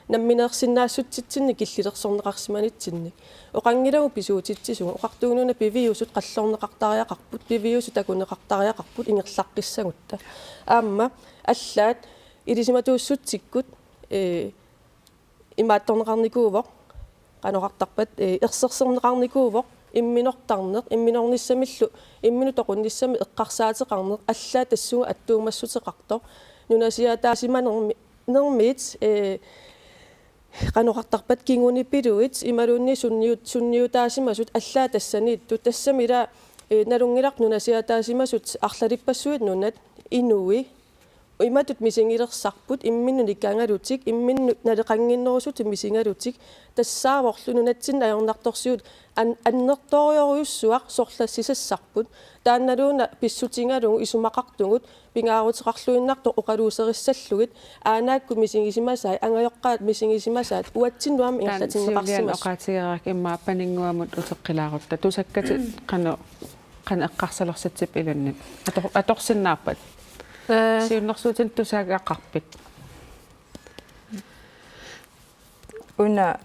намминеерсиннаассутситсинни киллилерсорнеқарсиманитсинник оқангилагу писуутитсисугу оқартуунуна пивиусут қаллорнеқартариақарпут пивиусут акунеқартариақарпут ингерлаққиссагутта аама аллаат илисиматууссутсиккут имаатторнеқарникуувоқ каноқартарпат ерсерсернеқарникуувоқ имминортарнеқ имминорниссамиллу имминутоқунниссами эққарсаатеқарнеқ аллаа тассуга аттуумассутеқартоқ нунасиатаасиманермит каноқартарпат кингуниппилуит ималуунни сунниутаасимасут аллаа тассаниитту тассамила налунгилақ нунасиатаасимасут арлалиппассуит нунат инуи imatut misingillerssarput imminnuni kangalutik imminnut naleqanginnerusut misingalutik тассааворлуну натсин аёрнарторсиут аннерториориуссуақ сорлассисассарпут таанналууна писсутингалугу исумақартугут пингаарутеқарлуиннарто оқалуусериссаллугит аанаакку мисигисимасаа ангайоққаат мисигисимасаат уатсиннуам ингерлатиннеқарсимас оқаатигерак имма панингуамут утеққилаарутта тусаккати қана эққарсалерсатсип илуннит аторсиннааппат сиуннэрсуутин тусаагақарпит уна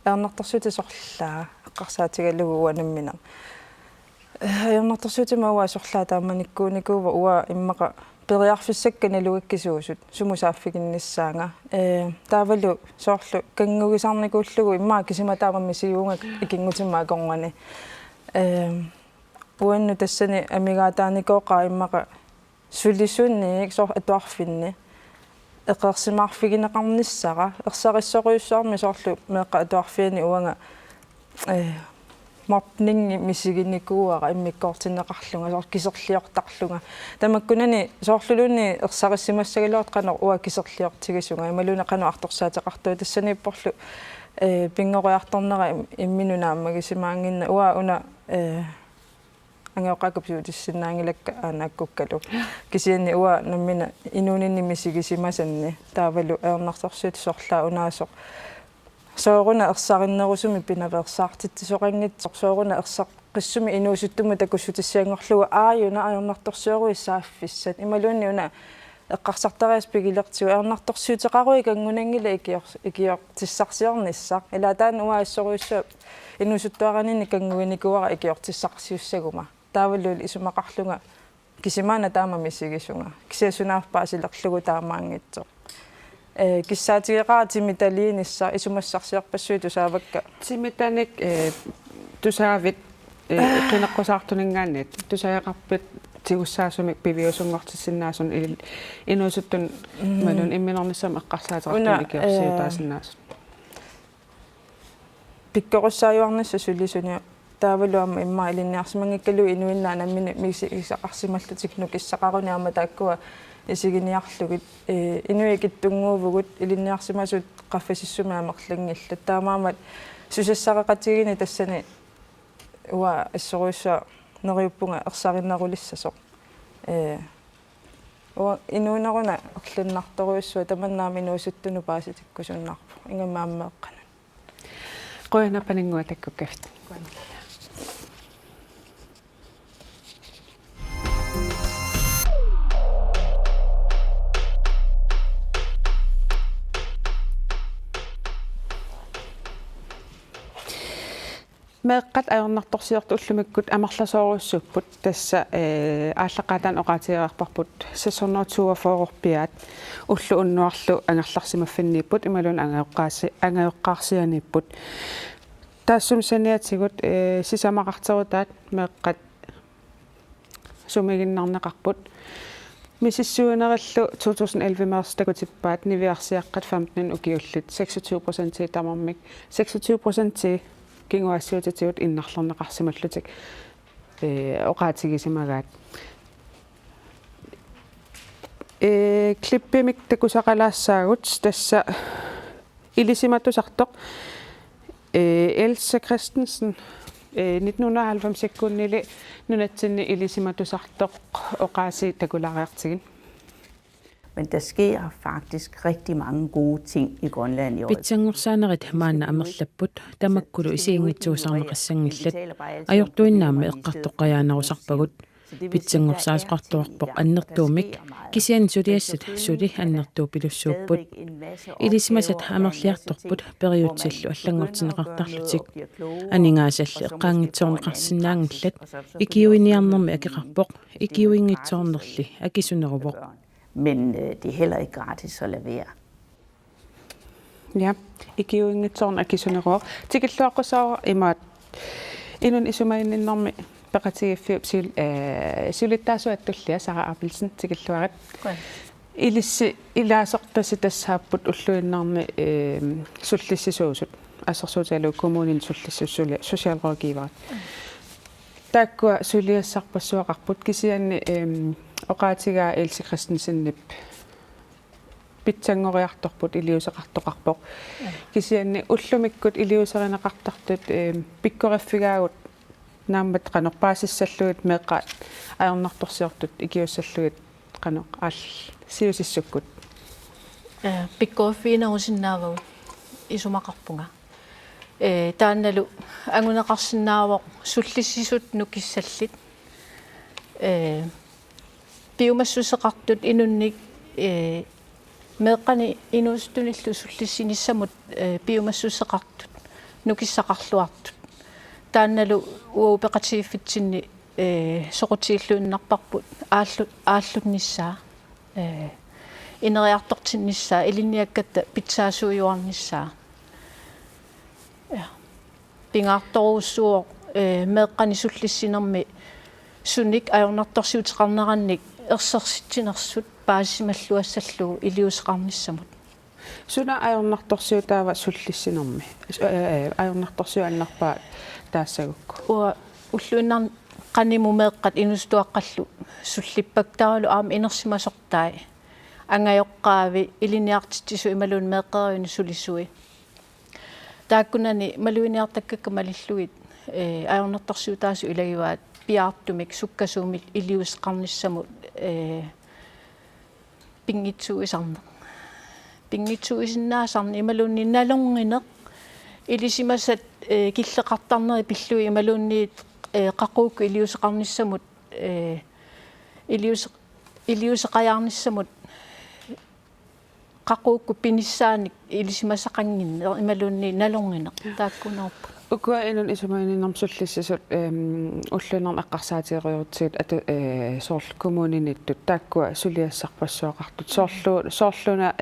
эрнэрторсуути сорлаа эққарсаатигалугу уанаммина эрнэрторсуутима уа сорлаа тааманиккууникуува уа иммақа периарфиссаккани луиккисуусут сумусааффигинниссаанга таавалу соорлу кангугисарникууллугу иммаа кисима таамамми сиуунга икингутимаа конгани уанну тассани амигаатааникооqa иммаqa сулисуунниик соор атуарфинни эққерсимаарфигинеқарниссара ерсариссориуссаарми соорлу меэққа атуарфиани уанга мапнинги мисигинникууара иммиккоортинеқарлунга соор кисерлиортарлунга тамаккунани соорлулуни ерсариссимассагалуарт қанер уа кисерлиортигисунга ималуна қану арторсаатеқартуа тассаниппорлу пингориарторнера имминунааммагисимаангинна уа уна ангеоқакапсуутиссиннаангилакка аанаккуккалу кисианни уа наммина инуунинни мисигисимасанни таавалу аернарторсуут сорлаа унаасоқ соорuna ерсариннерусуми пинаверсаартитсоқангитсоқ соорuna ерсаққиссуми инуусуттума такуссутиссаангорлуга ааюна аернарторсуоруиссааффиссат ималуунни уна эққарсартариас пигилертигу аернарторсуутеқаруи кангунангила икиортиссарсиорниссақ илаатаан уаассоруиссаа инуусуттуаранинни кангуиникуара икиортиссарсиуссагума тааваллули исумақарлунга кисимаана таамамисигисунга кисиасунаарпаа силерлугу таамаангитсоқ киссаатигеқаа тимиталиинисса исумассарсиарпассуи тусаавакка тимитаник тусаавит қинеққусаартунингаанниит тусаеқарпит тигуссаасумик пивиусунгортиссиннаасун инуусуттун малун имминернissam эққарсаатерартун икиорсиутаасиннаасун пиккоруссааюарнисса сулисуни таавалуама имма илинниарсимангиккалу инуиннаа наммини мисисақарсималлутикну киссақаруниарма тааккуа исигиниарлугит инуикиттунгуувгут илинниарсимасут qaffasissumaamerlangillat taamaamат сусассақақатигини тассани уа ассоруисса нериуппунга ерсариннерулиссасоқ уа инуунеруна орлуннарторуиссуа таманнаами нуусуттуну пааситиккусуннарпу ингамааммеэққана qoina paninnguа таккуккафт меэққат аернарторсиорту уллумиккут амерласооруссуппут тасса ааллақатаан оqaатиерарпарпут сассорнерtuaфоорпиаат уллу уннуарлу ангерларсимаффиннииппут ималун ангеоққарсианиппут таассум саниатигут сисамақартерутаат меэққат сумигиннарнеқарпут мисиссуунериллу 2011 марс такутиппаат нивиарсиаққат 15 укиуллит 26% тамармик 26% кингуассуутитигут иннарлернеқарсималлутик оqaатигисимагаат клиппимик такусақалаассаагут тасса илисиматусартоқ Elsa Christensen 1990 секундили нунатсинни илисиматусартоқ оqaasi такулариартигин. Men der sker faktisk rigtig mange gode ting i Grønland i år. Pitsanngursaanarit maana amerlapput tamakkulu isiingitsuusarneqassangillat ajortuinnaammi eqqartoqqajaanarusarpagut pitsanngursaasqartuarpoq annertuumik kisian suliassat suli annertuu pilussuupput ilisimasat amerliartorput periutsillu allangortineqartarlutik aningaasall eqqaangitsoorneqarsinnaangillat ikiuiniarnermi akiqarpoq ikiuingitsoornerli akisuneruvoq. Men det er heller ikke gratis at levere. Ja, ikiuingitsoorn akisuneruvoq tikilluaqqusaawa imaat inun isumaininnermi peqatigiffiup sulittaasuattullia Sara Abelsen tikilluarit ilissi ilaasortasi tassaaput ulluinnarmi sullissisuusut assersuutalu kommunin sullissuussulia sosiaalrådgivarat taakkua suliassarpassuaqarput kisianni oqaatigaa Else Christensen pitsanngoriartorput iliuseqartoqarpoq kisianni ullumikkut iliuserineqartartut pikkoriffigagut naammat qanorpaasissallugut meeqqaat ajornartorsiortut ikiussallugut qanoq aall siusissukkut pikkoriffiinarusinnaavagut isumaqarpunga таанналу ангунеқарсинаавоқ суллиссисут нукиссаллит биумассусеқартут инунник меэққани инуустуниллу суллиссиниссамут биумассусеқартут нукиссақарлуартут таанналу уупеқатигиффитсинни соқутииллуиннарпарпут ааллутниссаа инериартортинниссаа илинниаккатта питсаасуйуарниссаа пингаартторуссуо меэққани суллиссинерми суник ajornartorsiuteqarnerannik ерсерситсинерсут паасималлуассаллуу илиусеқарниссамут суна ajornartorsiutaava суллиссинерми ajornartorsiuannarpaa таассагукку уа уллуиннар qaниму меэққат инустуаққаллу суллиппактааралу аама инерсимасортай ангайоққаави илиниартитсису ималуун меэққериуни сулиссуи тааккунани малуиниартаккакка малиллуит ajornartorsiutaasу илагиваат пиаартумик суккасуумик илиусеқарниссамут пингитсуисарнеқ ималуунни налонгинеқ илисимасат киллеқартарнери пиллуи ималуунниит қақуукку илиусеқарниссамут илиусеқаярниссамут qaqquukku pinissaanik ilismasaqanginne imalunni nalungina taakkunerpa ukua inun isumaininnarm sullissasut ullunerm aqqarsaatieriorutiit atu soorl kommuninittut taakkua suliassarpassuaqartut soorluna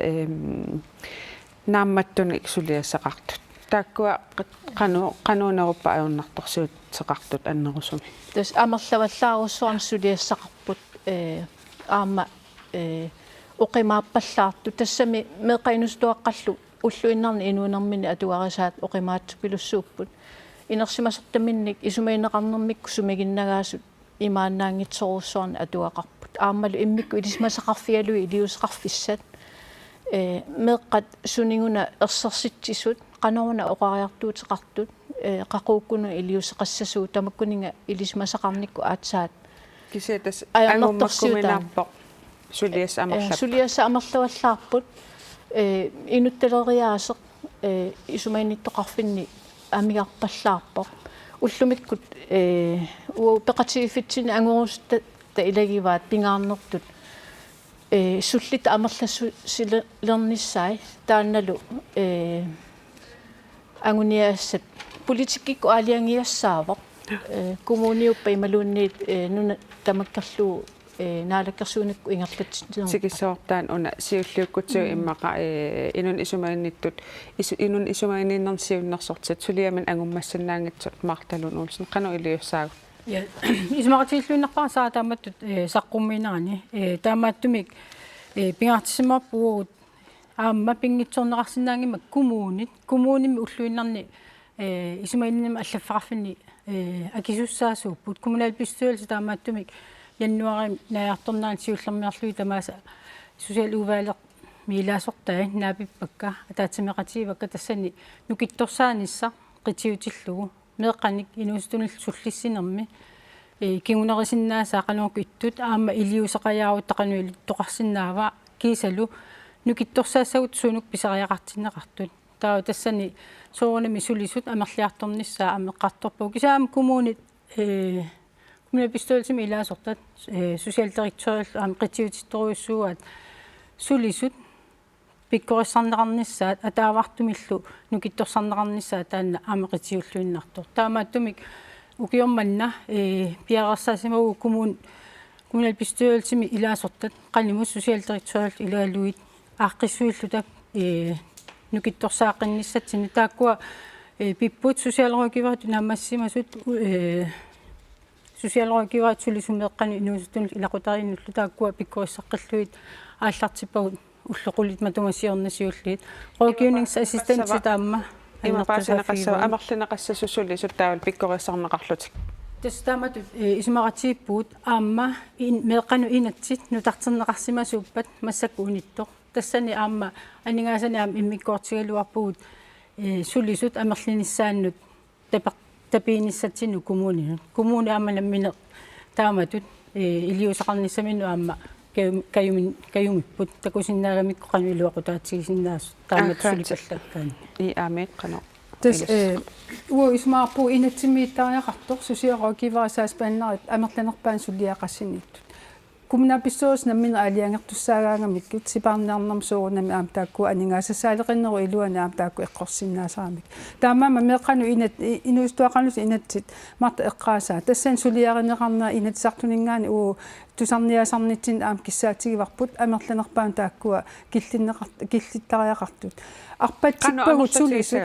naammattunik suliassaqartut taakkua qanuuneruppa ajornartorsiut seqartut annerusumi tas amerlavallaarussуарn suliassaqarput aama oqimaappallaartu tassami meeqainustuaqqallu уллуиннарни инуунэрмини атуарисаат оқимаатсупилуссууппут инерсимасертаминник исумаинеқарнэрмикку сумигиннагаасут имааннаангитсоруссуарни атуақарпут ааммалу иммикку илисмасақарфиалуи илиусеқарфиссат меэққат сунингуна ерсерситсисут qanoruna oqariartuuteqartut qaquukkunu iliusеқассасуу тамаккунинга илисмасақарникку аатсаат кисетас ангуммаккуминаарпоқ сулиас амерлап сулиас амерлаваллаарпут инутталериаасеқ исумаиниттоқарфинни амигарпаллаарпоқ уллумиккут пеқатигиффитсини ангурустта илагиваат пингаарнертут суллит амерлассу силерниссай таанналу ангуниассат политиккикку алиангиассаавоқ коммуниуппа ималуунниит нуна тамаккерлуу наалаккерсуунакку ингерлатсинер сикиссоортаан уна сиуллиуккутсуу иммаqa инун исумаинниттут инун исумаинниннэрсиуннэрсортит сулиамин ангуммассаннаангитсут маарталун уулсен кану илиуссаагу я исмаратиллуиннарпаа саатааматтут саққумминерани таамааттумик пингаартисимарпугут аамма пингитсорнеқарсинаангима коммууними уллуиннарни исумаиннима аллаффақарфини акисуссаасууппут коммунал пистуэлс таамааттумик яннуари наярторнаан сиуллермиарлуи тамааса социал уваалеқ милаасортай наапиппакка атаатсимеқативакка тассани нукитторсаанисса қитиутиллугу меэққаник инуустунил суллиссинерми кигунерисиннаасаа қануукку иттут аама илиусеқаяаруттақануили тоқарсинаава кисалу нукитторсаассагут сунук писариақартиннеқартут таа тассани соорнами сулисут амерлиарторниссаа амеққарторпу кисаам коммунит коммуна пистуэлсими илаасортат социалдиректориал аам қитиутитторуйуссуаат сулисут пиккориссарнеқарниссаат атаавартумиллу нукитторсарнеқарниссаа таанна аамеқитиуллуиннартор таамааттумик укиорманна пиарерсаасимагу коммунал пистуэлсими илаасортат qaнимус социалдиректориал илаалуит ааққиссуиллутак нукитторсааққинниссатсини тааккуа пиппут социалрокиварат наамассимасут социалрокиварат сулисумеэққани инуусутунил илақутариннуллу тааккуа пиккориссаққиллуит ааллартиппагут уллоқулит матумассиорнасиуллиит рокиунингс ассистентси таамма имапаасинеқассава амерлинеқассасусулли суттаавал пиккориссарнеқарлутик тастамат исмаратииппуут аама меэкъану инатсит нутартернеқарсимасууппат массакуунитто тассани аама анигаасани аама иммиккоортигалуарпугут сулисут амерлиниссааннут тапииниссатсину кумууни аама наммине тааматут илиусақарниссамину аама каюмиппут такусиннаагамиккоқану илуақутаатсигисиннаас таамат сулипаллаккаани и аамеқ қано тас уо исмаарпу инатсимииттариақартор сусиарокиварасаас пааннарит амерланерпаан сулиақассиниттут кумнаписсоос наммина алиангертуссаагаагамиккут сипаарнаарнэрм соорунами аам таакку анигаасассаалеқиннеру илуани аам таакку эққорсиннаасарамик таамаама меққану инуустуақанус инатсит марта эққаасаа тассан сулиаринеқарнаа инатсартунингаани уу тусарниасарнитсин аам киссаатигиварпут амерланерпаан тааккуа киллиттариақартут арпатсиппагут сулису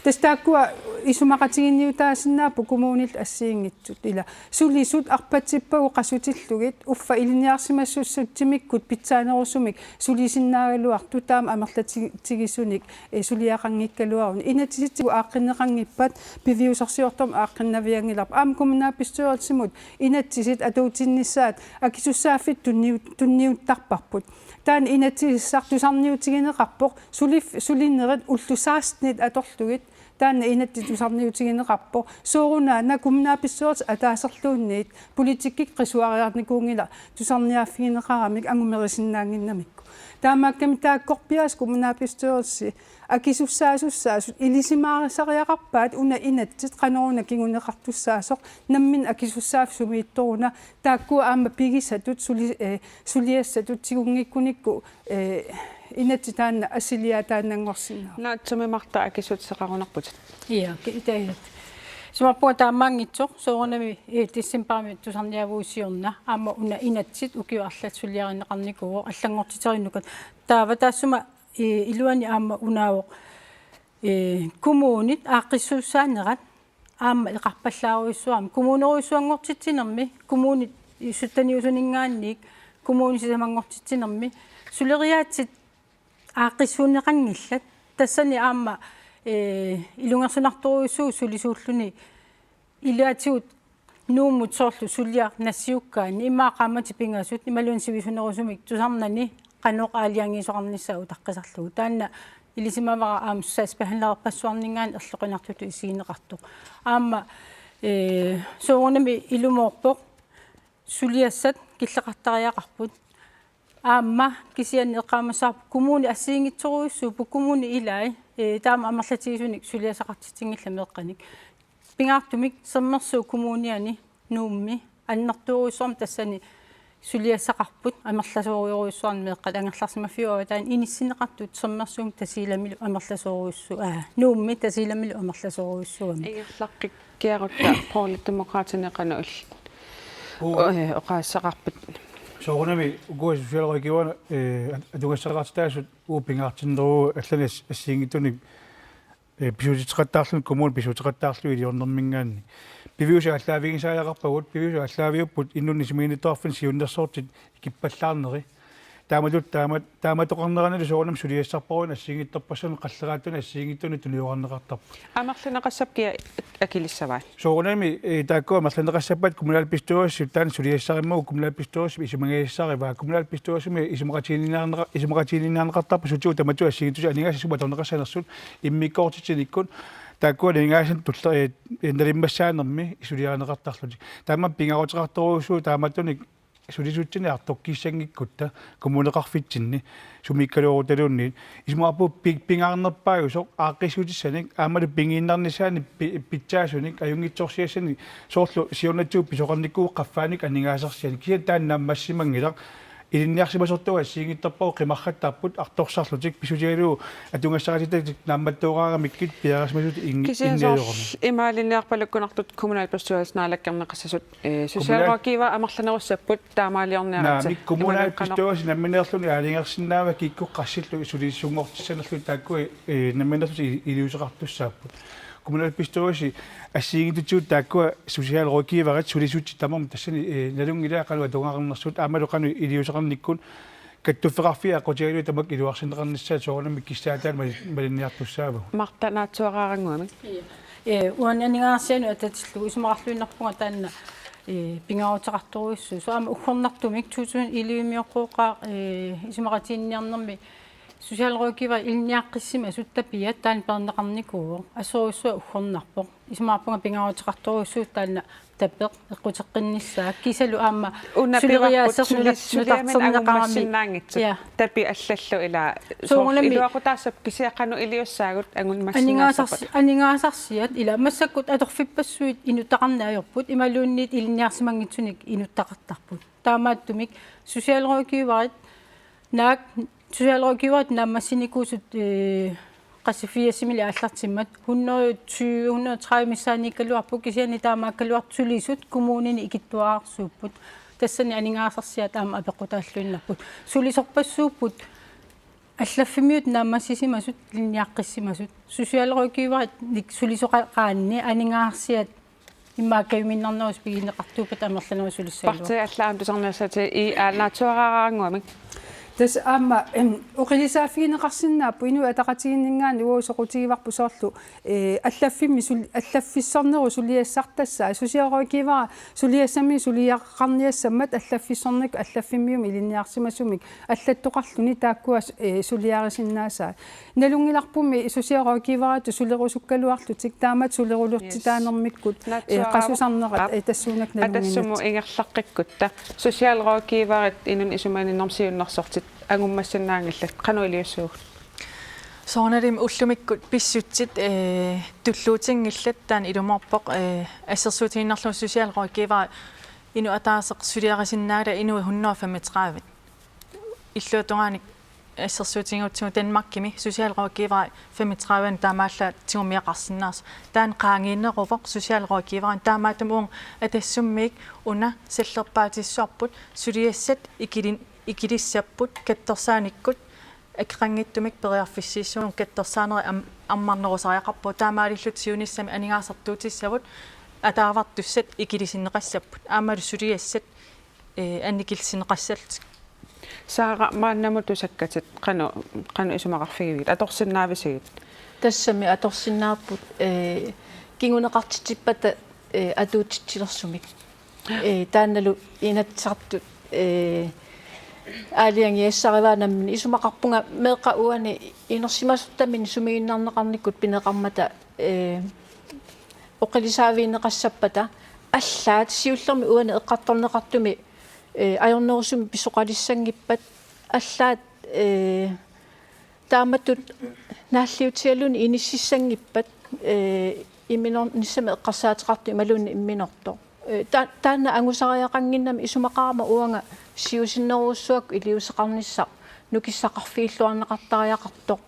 тастааккуа исумақатигинниутаасиннаапу кумуунил ассиингитсут ила сулисут арпатсиппагу қасутиллугит уффа илиниарсимассуссутсимиккут питсаанерусумик сулисиннаагалуарту таама амерлатигисуник сулиақангиккалуарун инатиситсигу ааққиннеқангиппат пивиусарсиортом ааққиннавиангиларп аам кумнаписсуартсимут инатсисит атуутиннissaат акисуссааффит тунниуттарпарпут таан инатсиссартусарниутигинеқарпоқ сулиннерит уллусааснит аторлугит таана инаттитусарниутигинеқарпо соорунаана кумнааписсуарт атаасерлуунниит политиккик қисуариарникуунгила тусарниааффигинеқарамик ангумерисиннаангиннамикку таамаакками тааккорпиаас кумнааписсуарси акисуссаасуссаасут илисимаарисариақарпаат уна инатсит қанеруна кигунеқартуссаасоқ наммин акисуссааф сумиитторуна тааккуа аама пигисатут сулиассатут тигунгиккуникку инатситаанна ассилиатааннангорсинаа наатсумимарта акисутсеқарунарпут иа китаилат сумаппуа таамаангитсоқ соорунами тиссимпаами тусарниавуусиорна аама уна инатсит укиуарлат сулиаринеқарникуо аллангортитериннукат таава таассума илуани аама унаавоқ кумуунит ааққиссууссаанерат аама иқарпаллааруиссуарми кумуунеруиссуангортитсинерми кумуунит суттаниусунингаанник кумууни сисамангортитсинерми сулериаатсит ааққиссуунеқангиллат тассани аама илунгерсунарторуиссуу сулисууллуни илаатигут нууммут соорлу сулиар нассиуккаани имаақаамати пингаасут ималуан сивисунерусумик тусарнани qanoq aaliangiisoqarnissaau taqqisarlugu taanna ilisимавара аамуссаас пахаллаарпассуарнингаан ерлоқинартуту исигинеқартоқ аама соонами илумоорпоқ сулиассат киллеқартариақарпут аама кисианни эққаамассаарпу кумууни ассиингитсоруиссуу пуккумууни илай таама амерлатигисуник сулиасақартитингилла меэққаник пингаартумик сермерсуу кумууниани нуумми аннертууруиссуарм тассани сулиассақарпут амерласоориоруиссуарни меэққат ангерларсимаффиуа таан иниссинеқартут сермерсуум тасииламилу амерласооруиссу нуумми тасииламилу амерласооруиссуами иерлаққик киарутта проолитдемократинеқану оқаассақарпут соорунами угуа сусиалерикиуана атугассақартаасут уупингаартиннеруу алланас ассиингитуник писутиқаттаарлун коммун писутиқаттаарлу илиорнэрмингаанни пивиуса аллаавигисааяқарпагут пивиуса аллаавиуппут иннунни симиинитторфин сиуннерсоортит икиппаллаарнери тааматут тааматоқарнераналу соорунам сулиассарпаруна ассиингитторпассуни қаллерааттуна ассиингиттуни тулиоқарнеқартарпа амерлинеқассапкия акилиссаваа соорунами тааккуа амерлинеқассаппат коммунал пистуассут таан сулиассариммагу коммунал пистуассу исумагиассаарива коммунал пистуассуми исумақатиининаарнеқартарпа сутуу тамату ассиигитуса анигаасасума торнеқассанерсут иммиккоортитсиниккун тааккуа нингаасан туллери налиммассаанерми исулиаранеқартарлути таама пингаруутеқарторуусуу тааматтуник сулисутсини артоккиссангиккутта коммунеқарфитсинни сумиккалууруталуунни исмаапу пингаарнерпаагусоқ ааққисутиссаник аамалу пингииннарнissaани питсаасуник аюнгитсорсиассани соорлу сиунатсуу писоқарникуу қаффааник анигаасарсиани киса тааннаам массимангилақ илинниарсимасортуа сиигитторпау қимархаттарпут арторсарлутик писутигалуу атунгассаратитак наамматтуугаарамиккит пиарасмасут инниалуорми имаалинниарпалуккунартут коммунал пистуас наалаккернеқассасут сусиалеракива амерланеруссаппут таамаалиорниаратса наами коммунал пистуас намминеерлуни аалингерсинаава кикку qassillу сулиссунгортиссанерлу тааккуи намминерлу илиусеқартуссааппут коммунал пистуаси ассиигитутсуут тааккуа сусиалеракиварат сулисутти тамам тассани налунгилаа кануа тунгаарнерсут аамалу кану илиусеқарниккун каттуффеқарфиа қотигалу тамак илуарсинеқарниссаа соорнами киссаатаан малинниартуссаава марта наатсуараарангуами уанианингаасиану ататиллу исумақарлуиннарпунга таанна пингаутеқарторуиссу соама уггорнартумик 2011-миоққоқаа исумақатиинниарнэрми сусиалрокива илниаққиссима суттапия таан пернеқарникуу асоруссуа уггорнарпоқ исумаарпунга пингаутеқарторуиссуу таанна таппеқ эққутеққиннссаа кисалу аама сулериассернутартарнеқарами тапи аллаллу ила илуақутаассап кисиаққану илиуссаагут ангунмассингаасарпут анигаасарсиат ила массаккут аторфиппассуит инутақарнаajorput ималуунниит илниарсимангитсуник инуттақартарпут таамааттумик сусиалрокиварит наак сусиалрокиварит нааммассиникуусут qassifiassimili аллартиммат 120 миссааниккалуарпу кисиани таамааккалуартулисут коммунини икиттуаарсууппут тассани анигаасарсиа таама апеққутааллуиннарпут сулисорпассууппут аллаффимиут наамассисимасут линниаққиссимасут сусиалрокиварит ник сулисоқаанни анигаарсиат иммааккаюминнарнерус пигинеқартуупат амерланеру сулиссаалуа парти аллаам тусарнерсати и наатуараарангуамик тас аама оқилисааффигинеқарсинааппу инуа атақатигиннгаани уусоқутигиварпу соорлу аллаффимми аллаффиссорнеру сулиассартассаа сусиарокивара сулиассами сулиаққарниассаммат аллаффиссорник аллаффиммиум илинниарсимасумик аллаттоқарлуни тааккуа сулиарисиннаасаа налунгиларпуми сусиарокиварату сулерусуккалуарлутик таамат сулерулуртитаанермиккут қасусарнерат тассуунак налунгинат атассуму ингерлаққиккутта сусиалрокиварат инун исуманиннэрсиуннэрсортит агуммассиннаангиллат кануилиуссууг соонарим уллумиккут писсутсит туллуутингиллат таан илуморпоқ ассерсуутигиннарлу сусиалрокива ину атаасеқ сулиарисиннаала инуи 135 иллуутугааник ассерсуутингуутсигу Danmarkими сусиалрокива 35 таамаалла тигумиақарсиннаарс таан qaangiinneruvoq сусиалрокиваран таамаатумуун атассуммиик уна саллерпаатиссуарпут сулиассат икилиссаппут катторсааниккут акеқангиттумик периарфиссииссуун катторсаанери аммарнерусариақарпу таамаалиллут сиуниссами анигаасартуутиссавут атаавартуссат икилисиннеқассаппут аамалу сулиассат анникилсинеқассалт саара мааннамуту саккатит қану исумақарфигивит аторсиннаависигит тассами аторсиннааппут кингунеқартитиппата атуутитсилерсумик таанналу инатсартут аалиангиассариваанаммини исумақарпунга меэқауани инерсимасуттамин сумигиннарнеқарниккут пинеқармата оқилисаавиинеқассаппата аллаат сиуллерми уани эққарторнеқартуми ajornerusum pisoqalissangippat allaat taamatut naalliutialuni inississangippat iminor nissame eqqarsaateqartu imalunni imminorto taanna angusariaqanginnami isumaqaarma uanga siusinneruussuak iliuseqarnissaq nukissaqarfiilluarneqartariaqartoq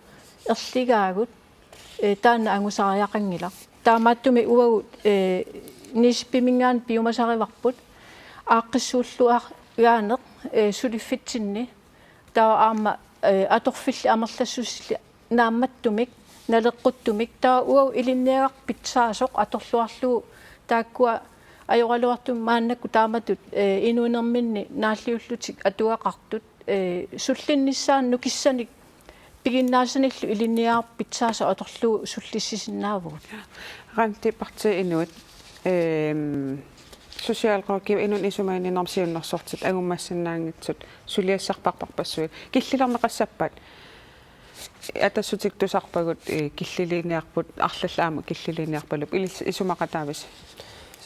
erligaagut taanna angusariaqangila taamaattumi uagut nisppimingaan piumasarivarput aaqqissuulluaq yaaneq suliffitinni taa aama atorfilli amerlassusli naammattumik naleqquttumik taa uau ilinniagaq pitsaasoq atorluarluu taakkua ajoraluartum maannakku taamatut inuinerminni naalliullutik atuaqartut sullinnissaan nukissanik piginnaasanillu ilinniaaq pitsaasa atorluu sullissisinnaavugut ranti parti inuit сусиалрокив инун исумаининнэрсиуннэрсортит агуммассиннаангитсут сулиассарпарпарпассуит киллилернеқассаппат атассутик тусарпагут киллилиниарпут арлаллаама киллилиниарпалуп исумақатаавис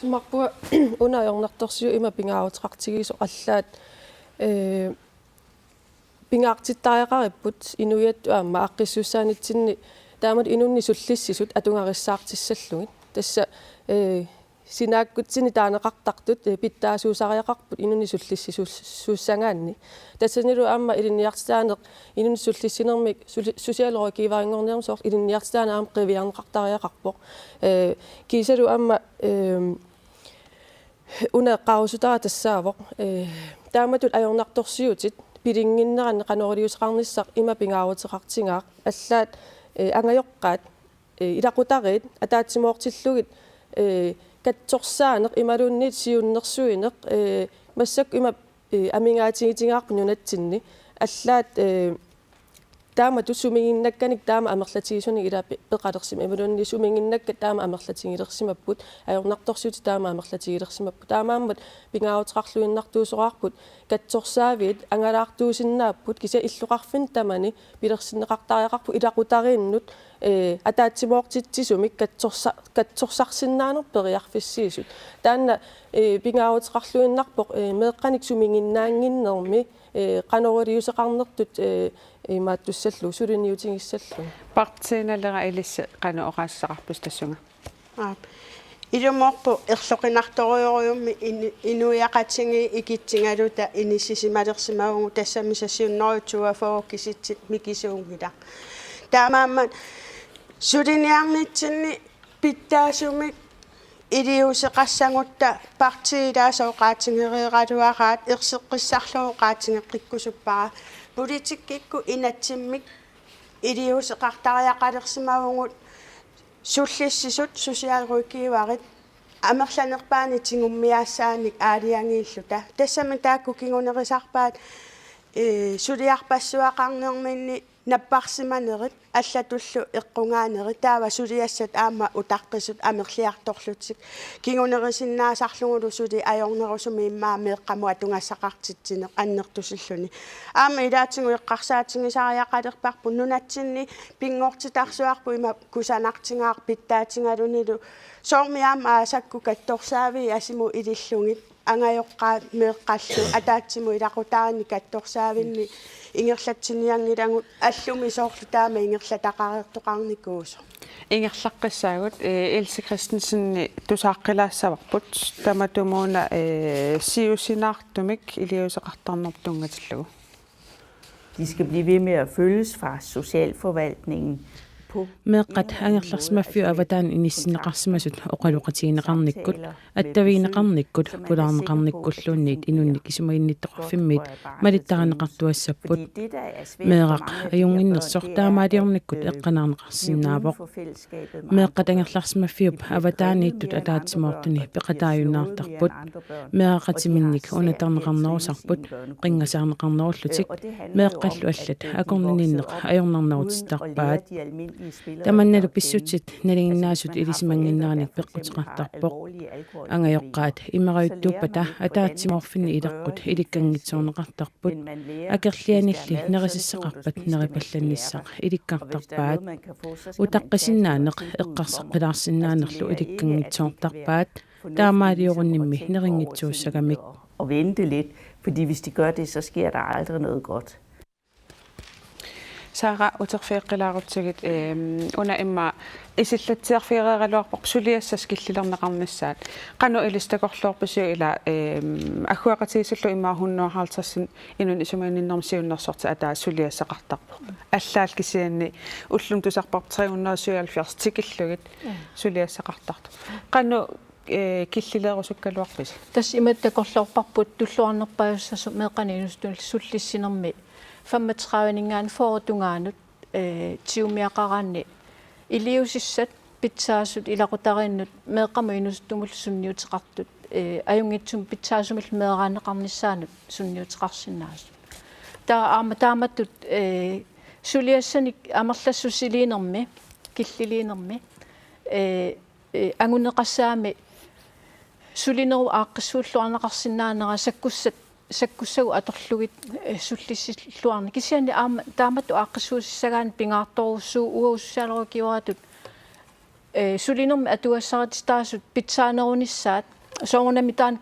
сумарпуа унаажорнарторсиу има пингаавутеқартигисо аллаат пингаартиттариақариппут инуиатту аама аққиссуссаанитсинни таамат инунни суллиссисут атунгариссаартиссаллугит тасса синааккутсини таанеқартартут питтаасуусариақарпут инуни суллиссисуссангаанни тассанилу аама илинниартаанеқ инуни суллиссинермик сусиалрокиварингорнермсоор илинниартаанаам қивиарнеқартариақарпоқ кисалу аама унеққарусутара тассаавоқ тааматут ажорнарторсиутит пилингиннеранне қанорилиусеқарниссақ има пингаавутеқартингаақ аллаат ангайоққаат илақутарит атаатсимоортиллугит катсорсаанеқ ималуунниит сиуннерсуинеқ массак има амингаатигитингаарпу нунатсинни аллаат таама тусумигиннакканик таама амерлатигисуни ила пеқалерсима ималунни сумигиннакка таама амерлатигилерсимаппут аёрнарторсути таама амерлатигилерсимаппут таамааммат пингаавутеқарлуиннартуусоқарпут катсорсаавиит ангалаартуусиннааппут кися иллуқарфин тамани пилерсиннеқартариақарпу илақутарииннут атаатсимоортитсисумик катсорсарсиннаанер периарфиссиисут таанна пингаавутеқарлуиннарпоқ меэққаник сумигиннаангиннерми qanoruliuseqarnertut imaattussalluu suliniutigissallu партииналера илиссе qanu oqaassaqarpus tassunga илуморпу ерлоқинарториориумми инуиақатсинги икитсингалута иниссисималерсимагугу тассамисассиуннорутуафоо киситсит микисуунгила таамааммат сулиниарнитсинни питтаасумик илиусеқассангутта партиилаасооқаатингериералуараат ерсеққиссарлуоқаатингеққиккусуппара политиккикку инатсиммик илиусеқартариақалерсимагугут суллиссисут сусиалруиккиуарит амерланерпаани тингуммиаассааник аалиангииллута тассами таакку кингунерисарпаат сулиарпассуақарнерминни наппарсиманерит аллатуллу эққунгаанери таава сулиассат аама утаққисут амерлиарторлутик кингунерисиннаасарлугулу сули аёрнерусуми иммаа меэққаму атунгассақартитсинеқ аннертусиллуни аама илаатингу эққарсаатингисариақалерпарпу нунатсинни пингортитарсуарпу има кусанартингаар питтаатингалунилу соормиаама аасакку катторсаави асиму илиллугит ангайоққаа меэққаллу атаатсиму илақутаарни катторсаавинни ингерлатсиниангилангут аллуми соорлутаама ингерлатақареэртоқарникуусо ингерлаққиссаагут Элси Кристенсенни тусааққилаассаварпут таматумууна сиусинаартумик илиусеқартарнертунгатиллугу. De skal blive ved med at følges fra socialforvaltningen. meeqqat angerlarsmaffiu avataan inissinneqarsimasut oqaluqatigineqarnikkut attavigneqarnikkut pulaarneqarnikkulluunniit inunnik isumaginnittoqarfimmiit malittaraneqartuassapput meeqaq ajunginnersoq taamaaliornikkut eqqanaarneqarsinnaavoq meeqqat angerlarsmaffiup avataaniittut ataatsimortuni peqataayunnaartarput meeqatiminnik unatarneqarnerusarput qingasaarneqarnerullutik meeqqallu allat akornininneq ajornarnarutittarpaat tamannalu pissutsit nalinginnaasut ilisimanginnaarnik peqqutiqartarpoq angajoqqaat immerajuttuuppata ataatsimorfinni ileqqut ilikkangitsuorneqartarput akerlianilli nerisisseqarpat neripallannissaq ilikkartarpaat utaqqisinnaaneq eqqarseqqilaarsinnaanerlu ilikkangitsuortarpaat taamaaliorunimmi neringitsuussagamik Og vente lidt, fordi hvis de gør det, så sker der aldrig noget godt. Sara uterfiiqqilaarutsugit una imma isillatiarfiireeraluarpoq suliassaskillilerneqarnissaat qanu ilistakorluorpusiu ila agguaqatigisullu immaahunnuarhartarsin inun isumagininnermsiunnersorti ataa suliassaqartarpoq allaal kisianni ullum tusarparp 377 tikillugit suliassaqartartu qanu killillerusukkaluarpis tas imattakorluorparput tulluarnerpajussasu meeqaniinustun sullissinermi 35-ningaan forutungaanut tiumiaqaraanni iliusissat pitsaasut ilaqutarinnut meeqamuinustumul sunniuteqartut ajungitsum pitsaasumil meeraanneqarnissaanut sunniuteqarsinnaasu taamatut suliassanik amerlassusiliinermi killiliinermi anguneqassaami sulineru aaqqissuulluarneqarsinnaanera sakkussagu atorlugit sullissilluarni kisianni aama taamattu aaqqissuussagaani pingaartorussuu uussaalerukiuaratut sulinermi atuassaratistaasut pitsaanerunissaat soornami taan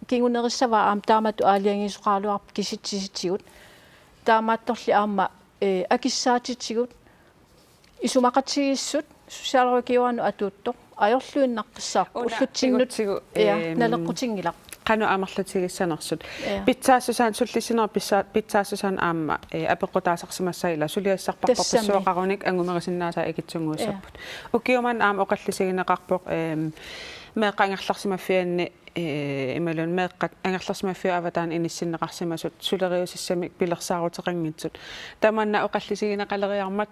kingunerissava aam taamattu aaliangiisuqaaluarp kisitsisitigut taamaattorli aama akissaatitigut isumaqatigissut suussaalerukiuaanu atuuttoq ajorluinnaqqissaarpu ullutsinnut naleqqutingilaq qanu amerlatigissanersut pitsaassusaan sullisinera pitsaassusaan aamma apeqqutaasarsimassaila suliassarparparpissuaqarunik angumerisinnaasa ikitsunguussapput ukiuman aam oqallisigineqarpoq meeqqangerlarsimaffianni imalun meeqqat angerlarsimaffiu avataan inissinneqarsimasut suleriusissamik pilersaaruteqanngitsut tamanna oqallisigineqaleriarmat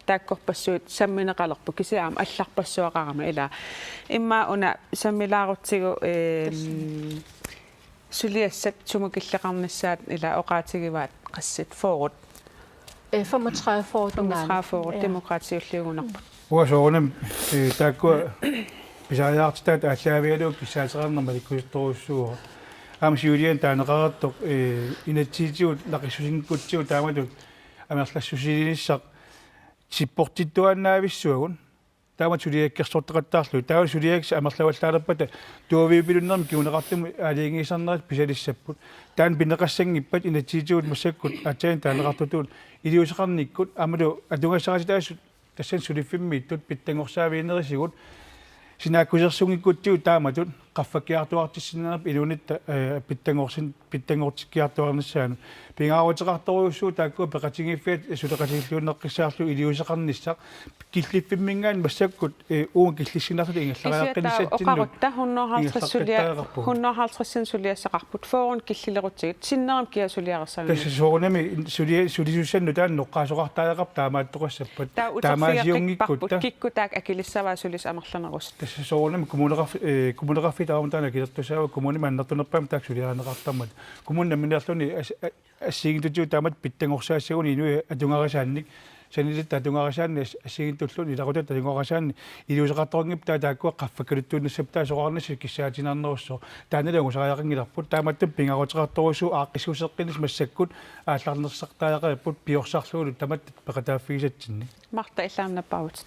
taakkorpassuut sammineqalerpu kisiaam allarpassuaqarama ila imma una sammilaarutsigu suliassat sumukilleqarnissaat ila oqaatigivaat qassit forut 35 år dungaan. 35 år demokratiulliugunarput. Uasoornam taakkua pisaajaartitaat ааллаавиалук киссаасеқарнерма ликкуйорторуссуу аамсиулиан таанеқаратоқ инатсиитиут нақиссусингкутсиу тааматут амерлассусилиниссақ сиппортиттуаннаависсуагун таамат сулиаккерсортеқаттаарлу таава сулиакс амерлаваллаалерпата туавиупилуннерми киунеқартуми аалиингисарнерат писалиссаппут таан пинеқассангиппат инатсиитиут массаккут атсаан таанеқартутуут илиусеқарниккут амалу атунгассаратитаасут тассан сулиффиммииттут питтангорсаавиинерисигут синааккусерсунгиккутсиу тааматут qaffakkiartuartissinaarp ilunitta pittangortikkiartuarnissaanu pingaaruteqartoruussuu taakkua peqatingiffiat suleqatigilluunneqqissaarlu iliuseqarnissaq killiffimingaan massakkut uun killissinarlu ingallariaqqinissatsinnu oqarutta 150 suliassaqarput foorun killilerutigit sinneram kiasuliarersagunu tassoornami sulisussannu taan noqqaasoqartaajaqap taamaattoqassappat taamaasiungikkutta kikkutaak akilissavaa sulis amerlanerus tassoornami kommuneqarfi taamutaana kilertusaawa kommuni mannertunerpam taaksuliaaneqartammat kommunna minnerluni ассигинтутиу таамат питтангорсаассагуни инуи атунгарисаанник санилитта атунгарисаанни ассигинтуллуни илакутат атунгарисаанни илиусеқарторингип тааккуа qaffakkaluttuunnassaptaa соқарнасси киссаатинаарнеруссо тааналагу сариақангиларпут тааматтап пингаруутеқарторусуу ааққиссусеққинис массаккут аалларнерсартааяқариппут пиорсарлуулу тамат пеқатааффигисатсинни марта иллаамнаппаавут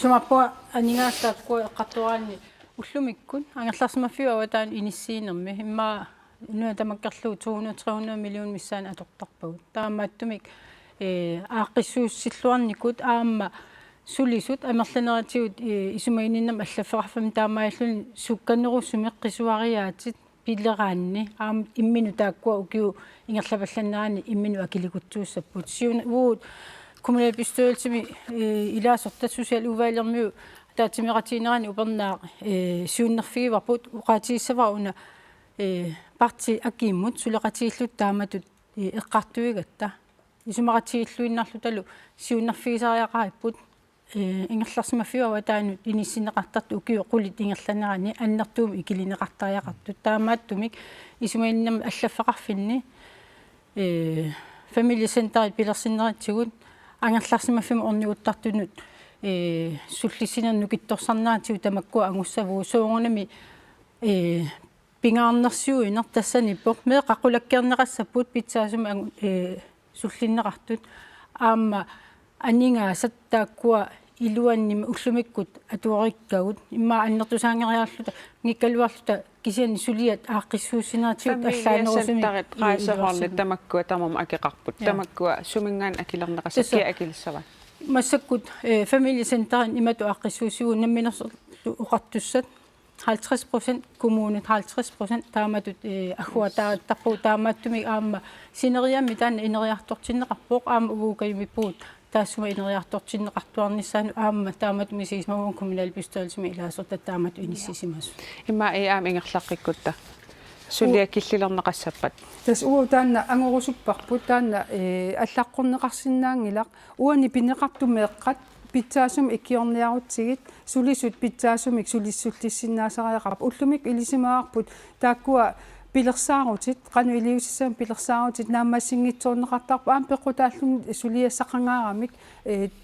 сумаппуа анигаастааккуа эққартуаани уллумиккун ангерларсимаффиуава таан иниссиинерми имма инуа тамаккерлуу 200-300 миллион миссаан атортарпагут таамааттумик ааққиссууссиллуарникут аама сулисут амерланератигут исумаининнам аллаффеқарфами таамааллуни сукканнеруссуми қисуариаатит пиллераанни аама иммину тааккуа укиу ингерлапалланнаани иммину акиликутсууссаппут сиуна уут kommunalbestyrelsemi ilaassortat sosialuvallermiu taatimiqatiinerani upernaaq siunnerfigivarput uqaatiissavauna parti akiimmut suleqatiillut taamatut eqqartuigatta isumaqatiilluinnarlu talu siunnerfigisariaqaripput ingerlarsimaffiuava taanut inissinneqartart ukiu qulit ingerlanerani annertuum ikilineqartariaqartut taamaattumik isumainnnam allafeqarfinni familiecenteret pilersinneratigut ангерларсимаффим орниутартунут суллиссинерну китторсарнаатиу тамаккуа ангуссавуу соорнами пингаарнерсиуинер тассаниппоқ меэ қақулаккернеқассаппут питсаасума суллиннеқартут аама анингаасат тааккуа илуанними уллумиккут атуариккагут имма аннертусаангериарлута ngikkaluarluta kisiani suliat aaqqissuussinaatigut аллаанерусуми qaisaqorlit tamakkua tamam akeqarput tamakkua sumingaan akilerneqasakki akilissava массаккут familiecenterin имату aaqqissuusigu намминерсерлу уqartussat 50% kommunen 50% тааматут агуатааттарпу таамааттуми аама синериамми таана инериарторсиннеқарпоқ аама угукаюмиппуут таассума инериарторсиннеқартуарниссаану аама тааматуми сисмагун kommunalbestyrelsemi илаасорта таамату иниссисимасу имма аам ингерлаққиккутта сулиаккиллилернеқассаппат тас уу таана ангорусуппарпут таана аллаққорнеқарсинаангилақ уани пинеқартумеэққат питсаасум иккиорниарутсигит сулисут питсаасумик сулиссуллиссиннаасариақарп уллумик илисимаарпут тааккуа пилерсаарутит кану илиусиссаам пилерсаарутит нааммассингитсоорнеқартарпа аам пеқутааллун сулиассақангаарамик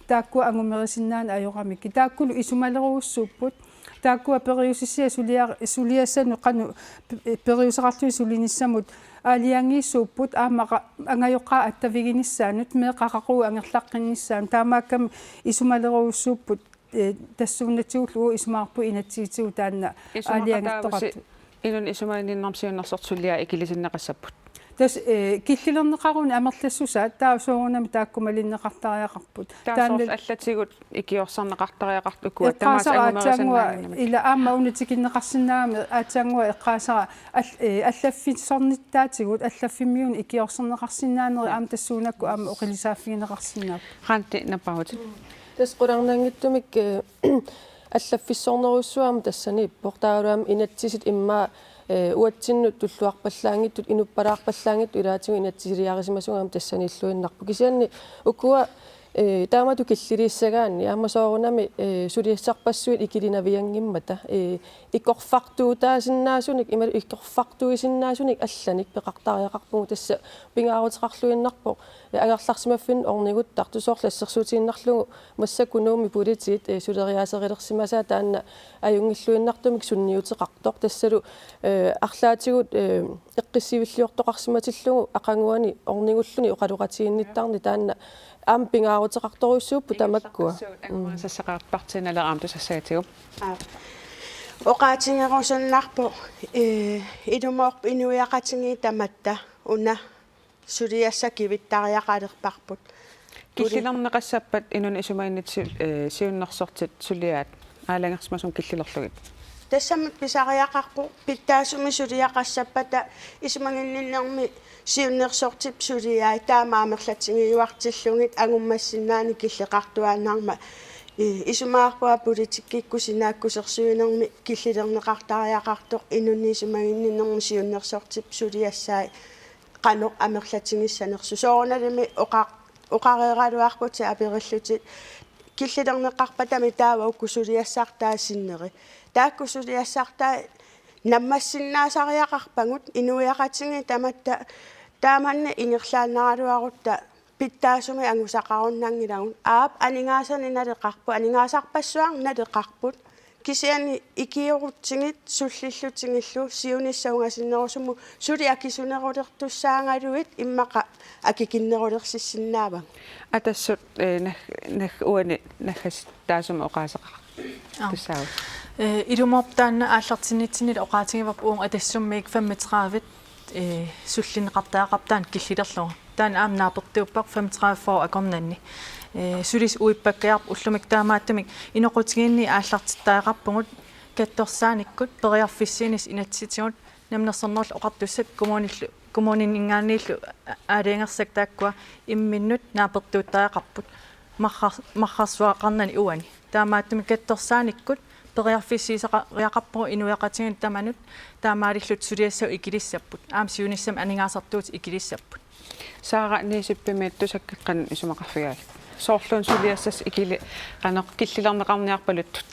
тааккуа ангумерисиннаан ajорамик тааккулу исумалеруussууппут тааккуа периусиссиа сулиассану кану периусеқарлуи сулиниссамут аалиангииссууппут аамаqa ангайоққа аттавигиниссаанут меқақақуу ангерлаққинниссаан таамааккам исумалеруussууппут тассууннатигуллуу исумаарпу инатсиитигу таанна аалиангиттоқарту инун исумаининнарсиуннерсортулиа икилисиннеқассаппут тас киллилернеқаруни амерлассусаа таусоорунами тааккумалиннеқартариақарпут таасорл аллатигут икиорсарнеқартариақарту укуа тамаас ангумерисаннаанами ила аама унутикиннеқарсинаами аатсангуа эққаасара аллаффисорниттаатигут аллаффиммиун икиорсарнеқарсинаанери аама тассуунакку аама оқилисааффигинеқарсинаап қанти напаут тас қуларнангиттумик аллаффиссорнеруссуама тассани портааруам инатсисит имма уатсиннут туллуарпаллаангиттут инуппалаарпаллаангитту илаатигу инатсисилиарисимасугаам тассаниллуиннарпу кисианни укуа таамату киллилииссагаанни аамасоорунами сулиассарпассуит икилинавиангиммата иккорфартуутаасиннаасуник ималу иккорфартуисиннаасуник алланик пеқартариақарпугу тасса пингаарутеқарлуиннарпо агарларсимаффин орнигуттар тусоорлассерсуутииннарлугу массакунууми политит сулериаасерилерсимасаа таанна аюнгиллуиннартумик сунниутеқартоқ тассалу арлаатигут эққиссивиллиортоқарсиматиллугу ақангуани орнигуллуни оқалуқатиинниттарни таанна ам пингаарутеқарторуссууппу тамаккуа сассақарпартиналераам тусассаатигу оқаатингерусуннарпу илумоорп инуиақатинги таматта уна сулиасса кивиттариақалерпарпут киллилернеқассаппат инун исумаиннит сиуннерсортит сулиаат аалангерсмасун киллилерлугит тассаммит писариақарпу питтаасуми сулиақассаппата исумагинниннерми сиуннерсортип сулиаа таамаамерлатсигиуартиллугит агуммассиннаани киллеқартуаанаарма исумаарпуа политиккиккусинааккусерсуинерми киллилернеқартариақартоқ инунни исумагинниннерми сиуннерсортип сулиассаа qano амерлатингиссанерсу соорналими оқареералуарпут апериллутит киллилернеқарпатами таава уккусулиассаартаасиннери тааккусулиассаартаа наммассиннаасариақарпагут инуиақатинги таматта тааманна инерлааннаралуарутта питтаасуми ангусақаруннангилагун аап анингаасани налеқарпу анингаасарпассуар налеқарпут кисиани икиорутсигит суллиллутсигиллу сиунissauнгасиннерусуму сули акисунерулертуссаангалуит иммақа акикиннерулерсиссиннаава атассут нах уани нахас таасума оқаасеқар туссаава илуморптаанна ааллартинитсинил оқаатингивап уун атассуммиик 35 суллинеқартаақартаан киллилерлугу таан аам наапертиуппақ 35 фоо акорнанни сулис уиппаккиарп уллумик таамааттамик иноқутигиинни ааллартиттаақарпугут катторсааниккут периарфиссиинис инатситигут намнерсернерл оқартуссат коммунин ингааннииллу аалиангерсак тааккуа имминнут наапертууттаақарпут мархарсуақарнани уани таамааттамик катторсааниккут периарфиссиисақариақарпугу инуяқатигин таманут таамаалиллут сулиассау икилиссаппут аам сиунissam анингаасартуут икилиссаппут саара нисиппимиит тусаккеққан исумақарфигаал соорлуун сулиассас икили қанеқ киллилернеқарниарпалут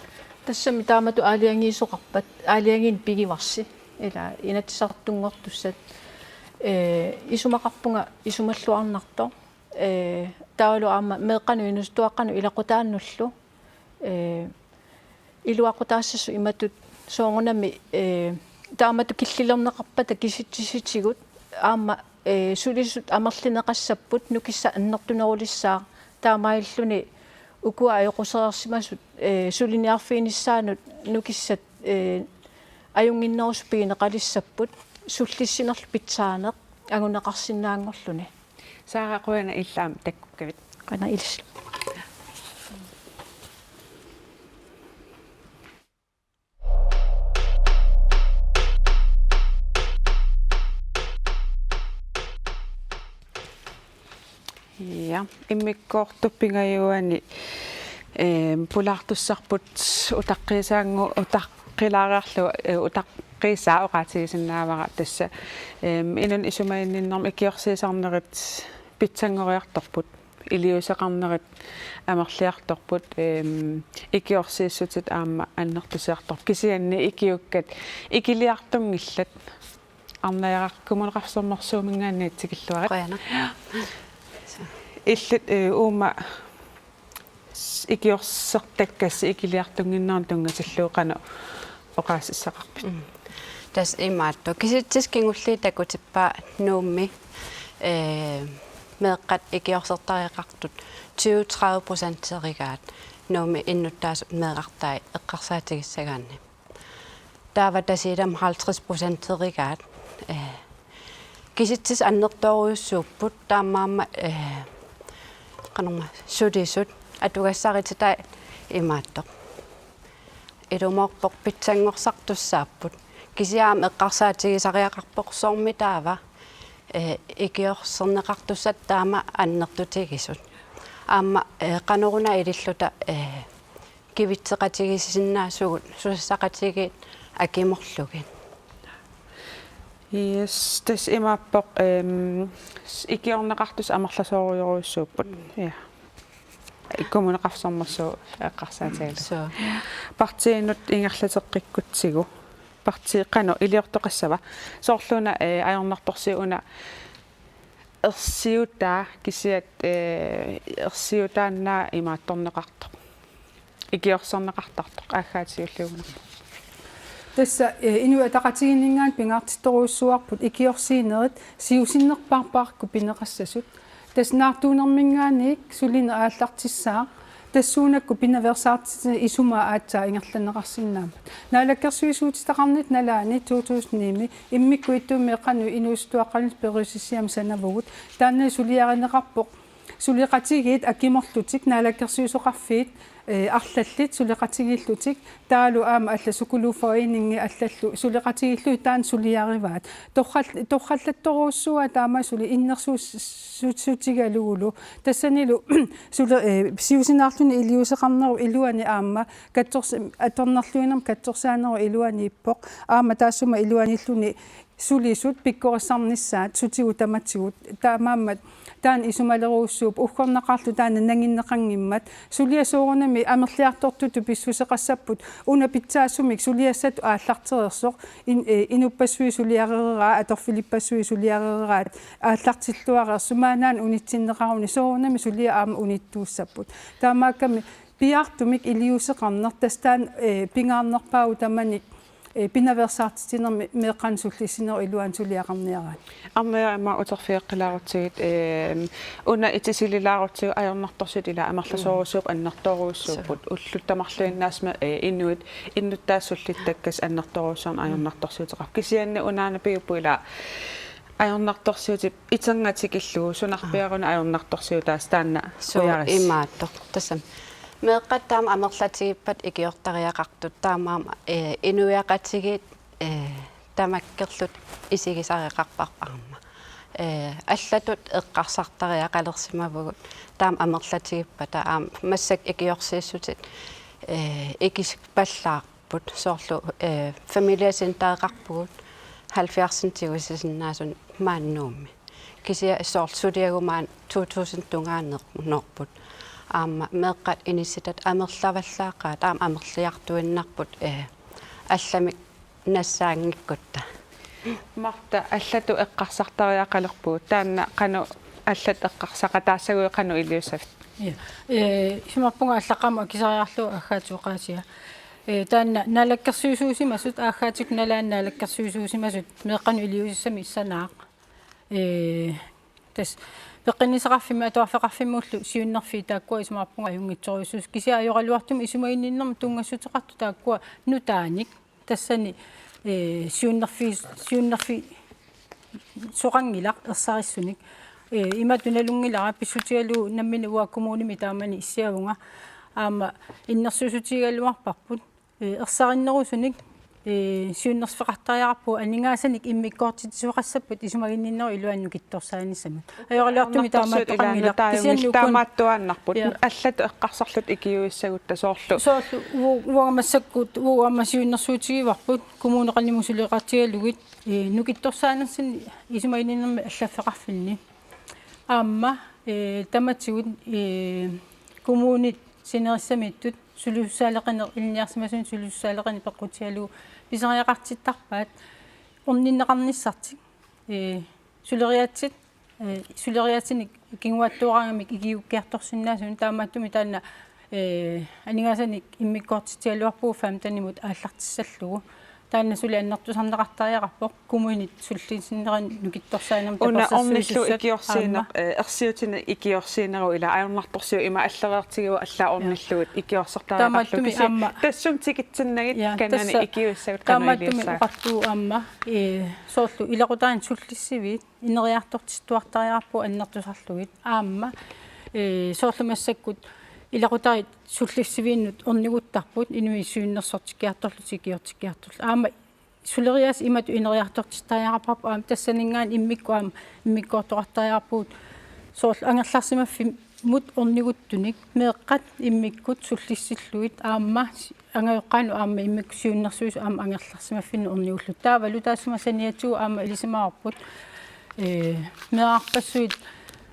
тассами таамату аалиангиисоқарпат аалиангин пигиварси ила инатсартунгортуссат исумақарпунга исумаллуарнарто таалу аама меэққану инустуаққану илақутааннуллу илуақутаассасу иматут соongунами таамату киллилернеқарпата киситсиситигут аама сулисут амерлинеқассаппут нукисса аннертунерулиссаа таамаиллуни укуа аёқусеерсимасут сулиниарфииниссаанут нукиссат аюнгиннерус пиинеқалиссаппут суллиссинерл питсаанеқ агунеқарсинаангорлуни саара қуяна иллаам таккуккавит қана илс ja иммиккоортуппингаюани пулаартуссарпут утаққисаангу утаққилаариарлу утаққисаа оqaатигисиннаавара тасса инун исумаинниннерми икиорсиисарнерит питсангориарторпут илиусеқарнерит амерлиарторпут икиорсииссутит аама аннертусиарторп кисианни икиуккат икилиартунгиллат арнаяраккумунеқарсэрмерсуумингаанниатсикиллуарит қаяна иллут уума икиорсертаккасси икилиартунгиннерн тунгасаллууқану оқаассақарпит тас имаатто киситсискингулли такутиппаа нуумми меэққат икиорсертариақартут 20-30% теригаат нуумми иннуттаасут меэқартаа эққарсаатигиссагаанни таава тасилам 50% теригаат киситсис аннерторуйуссууппут таамаама канорма сулисут атугассарититай имаатто илуморпоқ питсангорсартуссааппут кисиаам эққарсаатигисариақарпоқ соорми таава икиорсернеқартуссат таама аннертутигисут аама каноруна илиллута кивитсеқатигисиннаасугут сусассақатигит акиморлугин yes тас имааппоқ икиорнеқартус амерласоориоруйуссууппут я ikkumunaqarsormassuu eqqarsaataala so partiinut ingerlateqqikkutsigu parti qanu iliortoqassava soorluna ajornartorsiuna ersiutaa kisiat ersiutaannaa imaattorneqartoq ikiorsorneqartartoq ааггаатиуллугуна тасса инуа тақатигиннгаан пингаартитторуссуарпут икиорсиинерит сиусиннерпаарпаарку пинеқассасут тас наартуунермингааник сулина ааллартиссаа тассуунакку пинаверсаартисна исума аатсаа ингерланеқарсинаамат наалаккерсуисуутитақарнит налаани 2009 иммикку иттуумми эқану инуустуаққалис перусиссиам санавгут таанна сулиаринеқарпоқ сулиқатигиит акиморлутик наалаккерсуисоқарфиит арлаллит сулиқатигииллутик таалу аама алла сукулуфоининги аллаллу сулиқатигиллу таан сулиариваат торхаллатторууссуа таама сули иннерсуутигалугулу тассанилу сули сиусинаарлуни илиусеқарнеру илуани аама катторс аторнерлуинам катторсаанеру илуани иппоқ аама таассума илуаниллуни сулисут пиккорисарниссаат сутигу таматсигут таамааммат таан исумалеруussууп ухкорнеқарлу таана нангиннеқангиммат сулиасуурунами амерлиартортуту писсусеқассаппут уна питсаассумик сулиассат ааллартерерсоқ инуппассуи сулиарераа аторфилиппассуи сулиарераат ааллартиллуарерсумаанаан унитсиннеқаруни соорунами сулиа аама униттууссаппут таамаакками пиартумик илиусеқарнер тастаан пингаарнерпаагу таманик пинаверсаартитинер меэққансуллиссинер илуан сулиақарниараат армеама утерфиэққилаарутсигит уна итисилилаарутсигу ajornartorsut ила амерласоорусууп аннерторуussууппут уллуттамарлуиннаасма инуит иннуттаассуллиттаккас аннерторуусуун ajornartorsuuteqar кисианна унаана пиуппу ила ajornartorsuutip итангатикиллуу сунарпиаруна ajornartorsuutaas таанна суярис имааттоқ тассам меэққаттаама амерлатигиппат икиортариақартут таамаама инуяқатигит тамаккерлут исигисариқарпарпарма аллатут эққарсартариақалерсимавгут таама амерлатигиппата аама массак икиорсииссутит икиспаллаарпут соорлу фамилиасинтаеқарпугут 70-тигусисиннааsun мааннуумми кисия соорлсулиагумаан 2000 тунгааннерпут аама меэққат инисситат амерлаваллаақаат аама амерлиартуиннарпут алламик нассаангиккутта марта аллату эққарсартариақалерпуу таанна қану аллат эққарсақатаассагуи қану илиусафт исмарпунга аллаққама кисариарлу аггаатуоқаасиа таанна налаккерсуисуусимасут ааггаатик налааннаалаккерсуисуусимасут меэққану илиусассами иссанаақ тас пеққинисеқарфима атуарфеқарфиммууллу сиуннерфи тааккуа исмаарпунга юнгитсориусус кися ajorалуартум исумаиннерма тунгасутеқарту тааккуа нутааник тассани сиуннерфи соқангилақ ерсариссуник иматуналунгилара писсутигалу наммини уаккумууними таамани иссиагунга аама иннерсусутигалуарпарпут ерсариннерусуник сиуннерсфеқартариарпу анингаасаник иммиккоортитсуақассаппут исумагинниннеру илуанну китторсааниссамат ajorалуартуми таамааттақангила таамааттуааннарпут аллату эққарсарлут икиуиссагутта соорлу уамассаккут уамасиуннерсуутигиварпут коммунеқалнимусулеқартигалугит нукитторсаанерсини исумагинниннерми аллаффеқарфинни аама таматсигут коммунит синериссамиттут сулуссаалеқанер илниарсимасун сулуссаалеқани пеққутигалу писариақартиттарпаат орниннеқарниссартик сулериатсиник кингуаттуарангамик игиуккиарторсиннаасун таамааттуми таанна анигаасаник иммиккоортитигалуарпуу фамтанимут ааллартиссаллугу таанна сули аннертусарнеқартариақарпоқ кумунит суллисиннеран нукитторсаанам тапассассуисуссат уна икиорсиинер ерсиутина икиорсиинеру ила ajornartorsiu има аллереертигу аллаа орниллугут икиорсартариақарлу тассум тикитсиннагит канани икиуссагут таамааттуми уқартуу аама соорлу илақутаан суллиссивит инериартортиттуартариақарпу аннертусарлугит аама соорлумассаккут илақутарит суллиссивииннут орнигуттарпут инуиссуиннерсортикиарторлутикиортикиарторл аама сулериас имату инериартортиттариақарпарпу аама тассанингаан иммикку аама иммиккоортоқартариақарпуут соорл ангерларсимаффи мут орнигуттуник меэққат иммиккут суллиссиллуит аама ангайоққану аама иммикку сиуннерсуис аама ангерларсимаффинну орнигуллут таавалу таассумасаниатсуу аама илисимаарпут меақарпассуит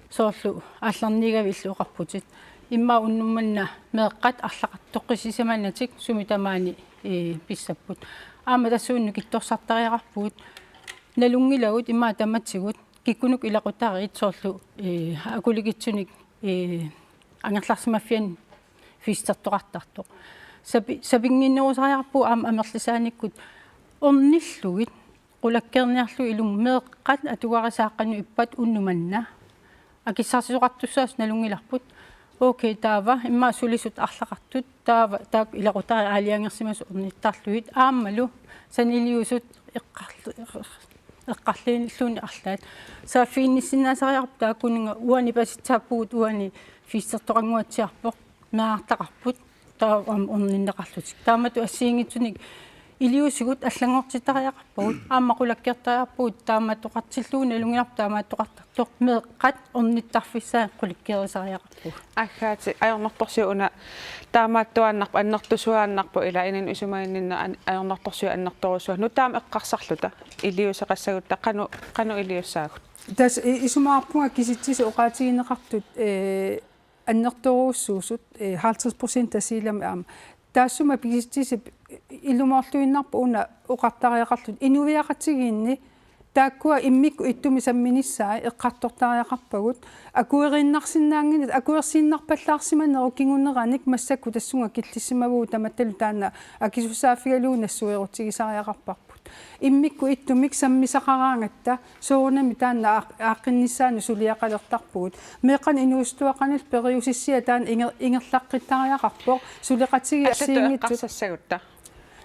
соорлу аалларнигави иллуоқарпутит имма уннумманна меэккат арлақаттоққисисаманатик сумитамаани писсаппут аама тассуунну китторсартариақарпугут налунгилагут имма таматсигут киккунук илақутариит соорлу акулигитсуник ангерларсимаффиан фистертоқартарто сабингиннерусариарпу аама амерлисааниккут орниллугит qulakkerniarlu ilum meeqqat atugarisaaqqanu ippat unnumannna akissarsuqartussaas nalungilarput okay taava imma sulisut arlaqartut taava taak ilaqutari aaliangersimas ornittarluit aammalu saniliusut eqqarliinilluuni arlaat saafiinnissinnaasariarp taakkuninga uani pasitsaappugut uani fiissertoqanguatsiarpoq meaartaqarput taa orninneqarlutik taamatu assiingitsunik илиусигут аллангортитариақарпагут ааммақулаккертариарпагут таамааттоқартиллуuna лунгиларп таамааттоқартартоқ меэққат орниттарфиссаа қуликкерисариақарпагут аггаати аёрнарторсиуна таамааттуааннарпа аннертусуааннарпу ила инин усумаиннинна аёрнарторсиу аннерторусуа нутаам эққарсарлута илиусеқассагутта қану илиуссаагут тас исумаарпунга киситсис оqaатигинеқартут аннерторуссуусут 50% тасилами аама таассума пигистисип илумоорлуиннарпу уна оqartariaqarlut инувиақатигиинни тааккуа иммикку иттуми самминиссаа эққартортариақарпагут акуериннарсинаангинат акуерсииннарпаллаарсиманеру кигунераник массакку тассунга киллиссимавуу таматталу таана акисусаафигалууннассуерутигисариақарпарпут иммикку иттумик саммисақараангатта соорнами таана ааққиннissaanu сулиақалертарпугут меэқан инуустуақанил периусиссиа таан ингерлаққиттариақарпоқ сулиқатигиассиингитсут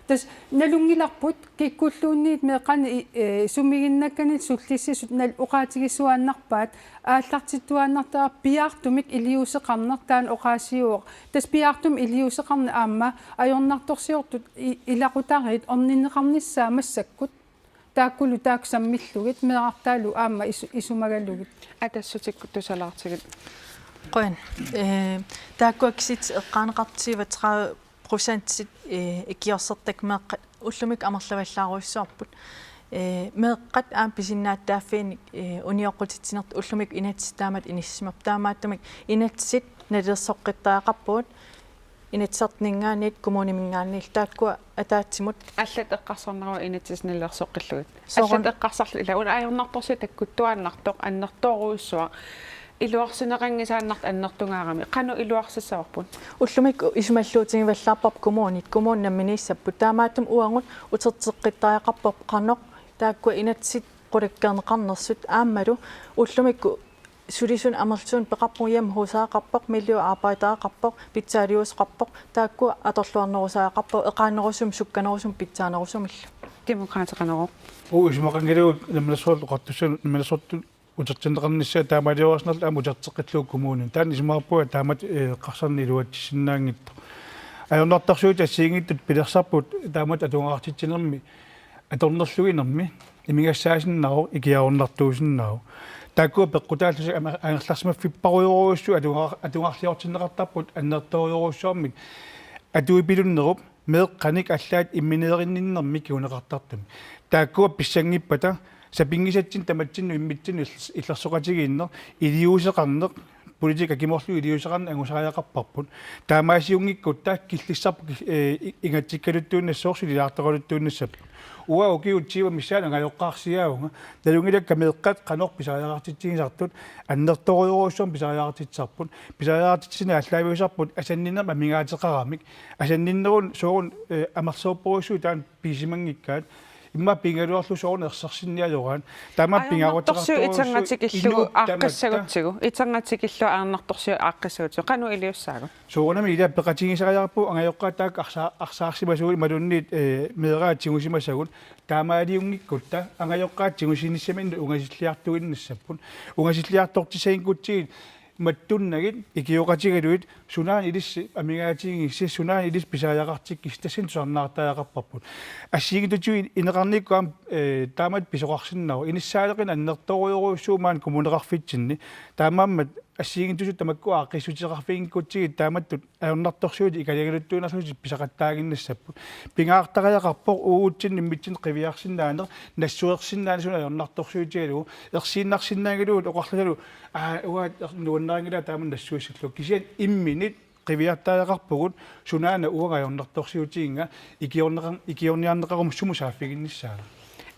тас налунгиларпут киккуллуунниит меэқани сумигиннакканит суллиссисут нал оqaатигиссуааннарпаат ааллартиттуааннартаа пиаартумик илиусеқарнер таан оqaасиуоқ тас пиаартум илиусеқарни аама ajornartorsiortut илақутарит орниннеқарниссаа массаккут тааккулу тааксаммиллугит меэқартаалу аама исумагаллугит атассутикку тусалаартигит qoin тааккуаксит эққаанеқартсива 30% икиорсертак меэққат уллумик амерлаваллааруиссуарпут меэққат аам писиннааттааффииник униоққутитсинерт уллумик инатситаамат иниссимап таамааттумик инатсит налерсоққиттаақарпуут инатсертнингаанит коммунимингаанил тааккуа атаатсимут аллат эққарсарнеруа инатсиснилерсоққиллугит аллат эққарсарлу ила уна аёрнарторси таккуттуааннартоқ аннерторуиссуа илуарсинеқангисааннарт аннертунгаарами қану илуарсиссаварпут уллумик исумаллуутингиваллаарпап коммуунамминиссаппут таамааттум уангут утертеққиттариақарпоқ қаноқ тааккуа инатсит қулаккернеқарнерсут ааммалу уллумикку сулисун амерлсуун пеқарпуям хусаақарпоқ миллиу аапаатаақарпоқ питсаалиусеқарпоқ тааккуа аторлуарнерусаақарпоқ эқаанерусум сукканерусум питсаанерусумилла демократиқанеро исмақангилуут намнасуул қаттусун намнасутту утертинеқарниссаа таамалиуарснерл амутертеққитлуу коммуунин таан исмаарпуа таамат қарсарни илуатсиннаангитто аёрнартарсуут ассиингиттут пилерсарпут таамат атунгаартитсинерми аторнерлугинерми имигассаасиннару икиаорнартуусиннару тааккуа пеққутааллуси ангерларсимаффиппаруйоруussу атунгаарлиортиннеқартарпут аннерторуйоруussуармик атуипилуннеруп меэққаник аллаат имминееринниннэрми киунеқартартами тааккуа писсангиппата сапингисатсин таматсинну иммитсину иллерсоқатигииннер илиусеқарнеқ политика киморлу илиусеқарна ангусариақарпарпут таамаасиунгиккут таа киллиссарпу ингатсиккалуттууннассоорсули лаарторалуттууннассап уа окиутсива миссаана гаёққарсиаунга налунгилакка меэққат қанор писариақартитсигисартут аннерторуйоруussуам писариақартитсарпут писариақартитсина аллаавиусарпут асанниннерма мигаатеқарамик асанниннерун соорун амерсооппоруссуу таан писимангиккаат имма пингалуарлу соорна ерсерсинниалураан тама пингаруутеқартуусу итангатикиллугу ааққиссагутсигу итангатикиллу аернарторсиу ааққиссагутсигу қану илиуссаагу соорнами ила пеқатигисариарпу ангайоққатаак арсаарсимасугу малунниит меэраатсигусимасагут таамаалиунгиккутта ангайоққаатсигусиниссамин унгасиллиартугиннассаппут унгасиллиартортисаингутсигит маттуннагит икиоқатигалуит сунаан илисси амигаатигисси сунаан илис писааяқартиккис тассин суарнаартааяқарпарпут ассигитутуи инеқарниккуам таамат писоқарсиннару иниссаалеқин аннерторуйоруussуумаан коммунеқарфитсинни таамааммат ассигинтусут тамаккуа қиссутиқарфигинкутсигит тааматтут аернарторсуути икалигалуттуунарлути писақаттаагиннассаппут пингаартариақарпоқ уутсин иммитсин қивиарсиннаанер нассуерсиннаанисуна аернарторсуутигалу ерсииннарсиннаагалуут оқарлалу уаат нуаннарингила тааман нассуиссаллу кисиат имминит қивиартариақарпугут сунаана уагаернарторсуутигинга икиорниарнеқарум сумусааффигиннссаала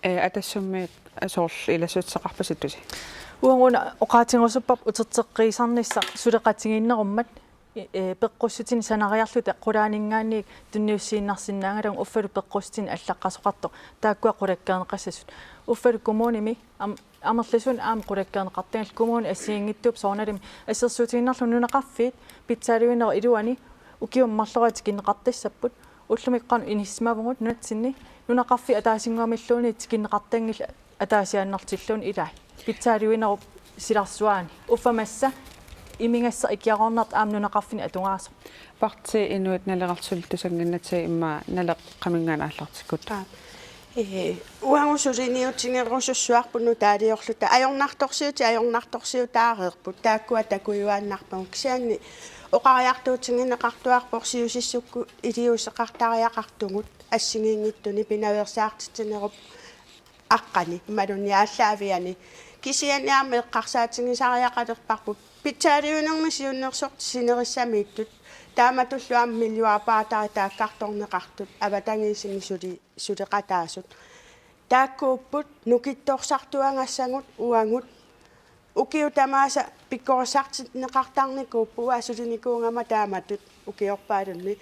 атассуммиит асоорл иласуутсеқарпаситтуси уангуна оқаатингорсуппап утертеққиисарнисса сулеқатигииннеруммат пеққуссутин санариарлута қулаанингаанник тунниуссииннарсиннаангалун уффалу пеққустин аллаққасоқарто тааккуа қулаккаанеқассасут уффалу коммуними амерлисун аам қулаккаанеқартангал коммуни ассиингиттууп соорналим ассерсуутигиннарлу нунеқарфиит питсаалуинер илуани укиуммарлораати киннеқартиссаппут уллумиққану иниссимавгут нунатсинни нунеқарфи атаасингуамиллууни тикиннеқартангил атаасиааннартиллуун илаа питсаалуинер силарсуаани уффамасса имингасса икиарорнарт аамнунеқарфини атунгаасо парти инуит налеқарсултусангиннати имма налеқ қаминганааллартиккут уангусулиниутингерусуссуарпуну таалиорлута аёрнарторсиутаареерпут тааккуа такуюааннарпагу кисианни оқариартуутингинеқартуарпор сиусиссукку илиусеқартариақартугут ассигингиттуни пинаверсаартитинеруп аққани малуниааллаавиани кисианиарме эққарсаатингисариақалерпарпут питсаалиунерми сиуннерсорт синериссамииттут тааматуллуам миллиуапаатари тааккарторнеқартут аватангисими сулеқатаасут тааккууппут нукитторсартуангассагут уангут укиу тамааса пиккорсартитнеқартарникууппуа асулиникуунгама тааматут укиорпаалунни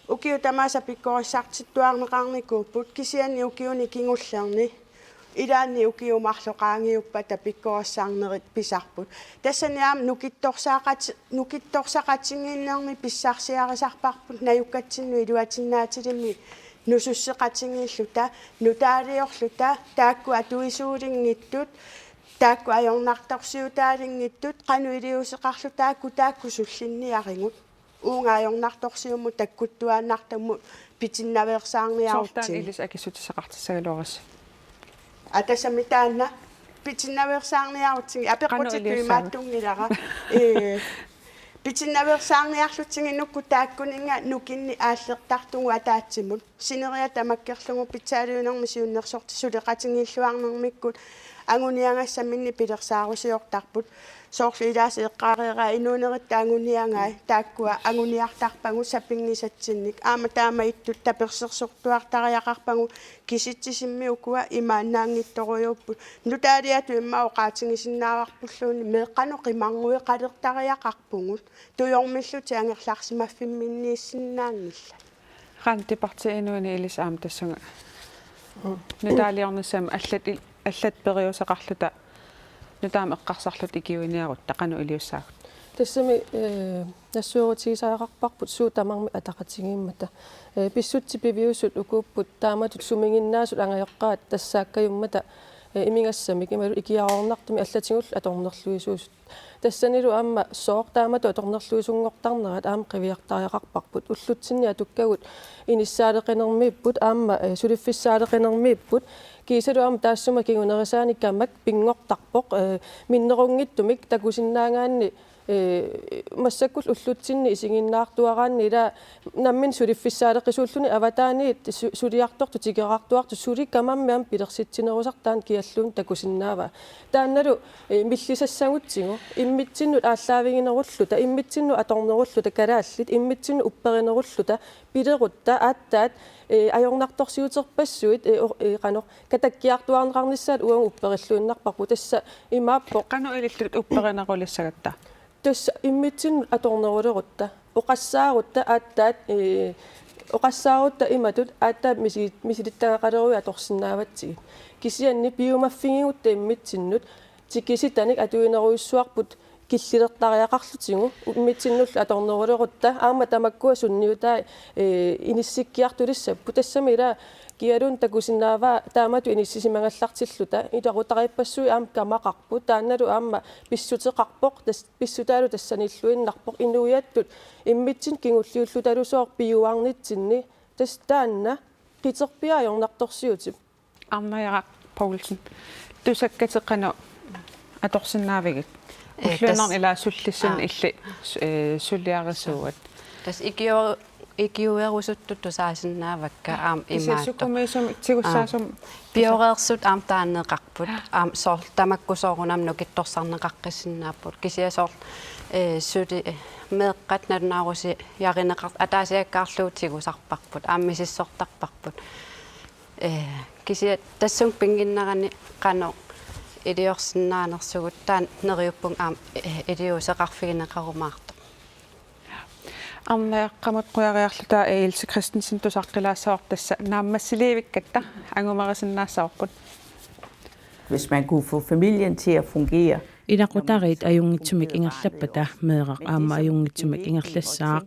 укиу тамааса пиккорсартиттуарнеқарникууппут кисиани укиуни кингуллерни илаанни укиумарлоqaangiupпата пиккорассаарнерит писарпут тассаниаам нукитторсақатингииннерми писсарсиарисарпарпут наюккатсинну илуатиннаатилимми нусуссеқатингииллута нутаалиорлута таакку атуисуулингиттут таакку аёрнарторсиутаалингиттут қануилиусеқарлу таакку суллинниаригут уунгааёрнарторсиумму таккуттуааннартамму питиннаверсаарниарутти сортаан илис акисутисақартиссагалуарас атасамитаанна питиннаверсаарниарутсинги апеққутиккуимааттунгилара питиннаверсаарниарлутсинги нукку тааккунинга нукинни ааллертартугу атаатсимут синериа тамаккерлугу питсаалуунерми сиуннерсорти сулеқатингииллуарнермиккут ангуниангассаминни пилерсаарусиортарпут соорлилааси эққаареера инуунерит ангуниангаа тааккуа ангуниартарпагу сапингисатсинник аама таама иттут таперсерсортуартариақарпагу киситсисимми укуа имааннаангитторуйуппут нутаалиату иммаоқаатингисиннааварпуллууни меэққану қимарнуи қалертариақарпугут туйормиллути ангерлаарсимаффимминнииссиннаангилла ранти парти инуани илис аама тассунга нутаалиорнссам аллат периусеқарлута нутаама эққарсарлут икиуиниарут тақану илиуссаагут тассами нассуурутигисаақарпарпут суутамарми атақатигииммата писсутти пивиусут укууппут тааматут сумингиннаасут ангайоққаат тассааккаюммата имингассамик ималу икиаорнартми аллатингул аторнерлуисуусут тассанилу аама сооқтаамату аторнерлуисунгортарнерат аама қивиартариақарпарпут уллутсинни атуккагут иниссаалеқинермииппут аама сулиффиссаалеқинермииппут кисалу аама таассума кигунерисааниккамак пингортарпоқ миннерунгиттумик такусиннаангаанни массаккул уллутсинни исигиннаартуараанни ила наммин сулиффиссаалеқисууллуни аватааниит сулиарторту тигераартуарту суликкамаммиам пилерситсинерусартаан киаллуун такусиннаава таанналу миллисассагутсигу иммитсиннут ааллаавигинеруллута иммитсинну аторнеруллута калааллит иммитсинну упперинеруллута пилерутта ааттаат аёрнарторсиутерпассуит qano катаккиартуарнеқарниссаат уан уппериллуиннарпарпу тасса имааппо qano илиллут упперинерулиссагатта тасса иммитсин аторнерулерутта оқассаарутта ааттаат оқассаарутта иматут ааттаат мисилиттагақалеруи аторсиннааватсиги кисианни биумаффигиутта иммитсиннут тикиситаник атуинеруиссуарпут киллилертариақарлутигу иммитсиннулла аторнерулерутта аама тамаккуа сунниутаа иниссиккиартулиссаппу тассами ила киалун такусиннаава таамату иниссисимангаллартиллута иларутарииппассуи аама камақарпу таанналу аама писсутеқарпоқ писсутаалу тассаниллуиннарпоқ инуиаттут иммитсин кингуллиуллуталусоор пиуарнитсинни тас таанна қитерпиаажорнарторсиутип арнаяра Паулсен тусаккатеққано аторсиннаавигит уллунарни ила суллиссан илли сулиарисуат тас икиуерусуттут тусаасиннаавакка аам имаатто кисиссукумиисум тигуссаасум биореерсут аам таанеқарпут аам соор тамаккусоорунам нукитторсарнеқаққиссиннааппут кисиасоор сули меэққат налунааруси яринеқар атаасиаккаарлуутигусарпарпут ааммисиссортарпарпут кисия тассун пингиннерани қано илиорсиннаанерсугут таан нериуппун аам илиусеқарфигинеқарумаарто арнеэққамут қуяриарлута Else Christensen тусаққилаассавар тасса нааммассиливиккатта ангумарисиннаассаварпут. Hvis man kunne få familien til at fungere. Ilaqutarit ajungitsumik ingerlappata meeqaq aama ajungitsumik ingerlassaaq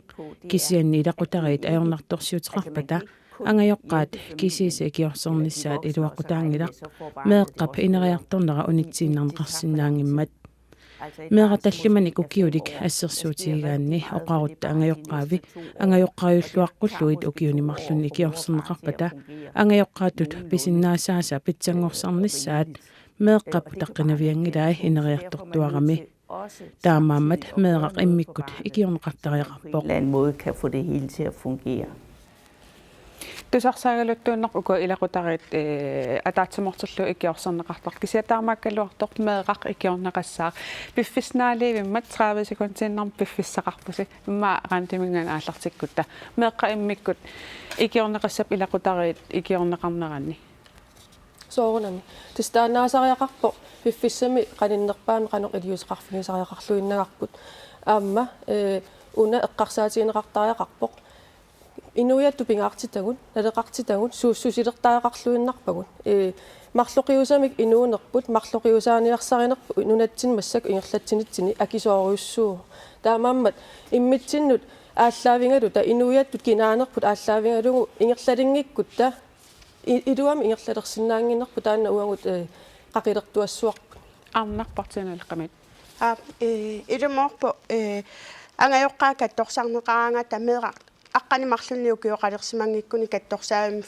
kisianni ilaqutarit ajornartorsiuteqarpata angajoqqaat kisiise kiorsornissaat iluaqutaangilaq meeqqap ineriartornera unitsiinnerneqarsinnaangimmat meeqa tallimanik ukiulik assersuutigigaanni oqarutta angajoqqaavi angajoqqariulluaqqulluit ukiunimarlunni kiorsorneqarpata angajoqqaatut pisinnaassaasa pitsangorsarnissaat meeqqap taqqinaviangilai ineriartortuarami taamaammat meeqaq immikkut ikiorneqartariaqarpoq En måde kan få det hele til at fungere. тусарсаагалуттууннар уку илакутарит атаатсимортерлу икиорсернеқартар кисиатаамааккалуартор меэқақ икиорнеқассаа пиффиснаалиивиммат 30 секундсиннарм пиффиссақарпуси имма араантиминган ааллартиккутта меэққа иммиккут икиорнеқассап илакутарит икиорнеқарнеранни соорунами тистаанаасариақарпо пиффиссами қалиннерпаами қанеқ илиусеқарфигисариақарлуиннагарпут аама уна эққарсаатигинеқартариақарпоқ инуятту пингаартитагун налеқартитагун сууссусилертариақарлуиннарпагун марлоқиусамик инуунерпут марлоқиусааниарсаринерпу нунатсин массак ингерлатсинитсини акисоориуссуу таамааммат иммитсиннут ааллаавингалу та инуяттут кинаанерпут ааллаавингалугу ингерлалингиккут та илуами ингерлалерсинаангиннерпу таанна уангут қақилертуассуарпут арнарпартиналеқамит илуморпо ангайоққаа катторсарнеқараанга тамееқар аққани марлунниу киоқалерсимангиккуни катторсаавими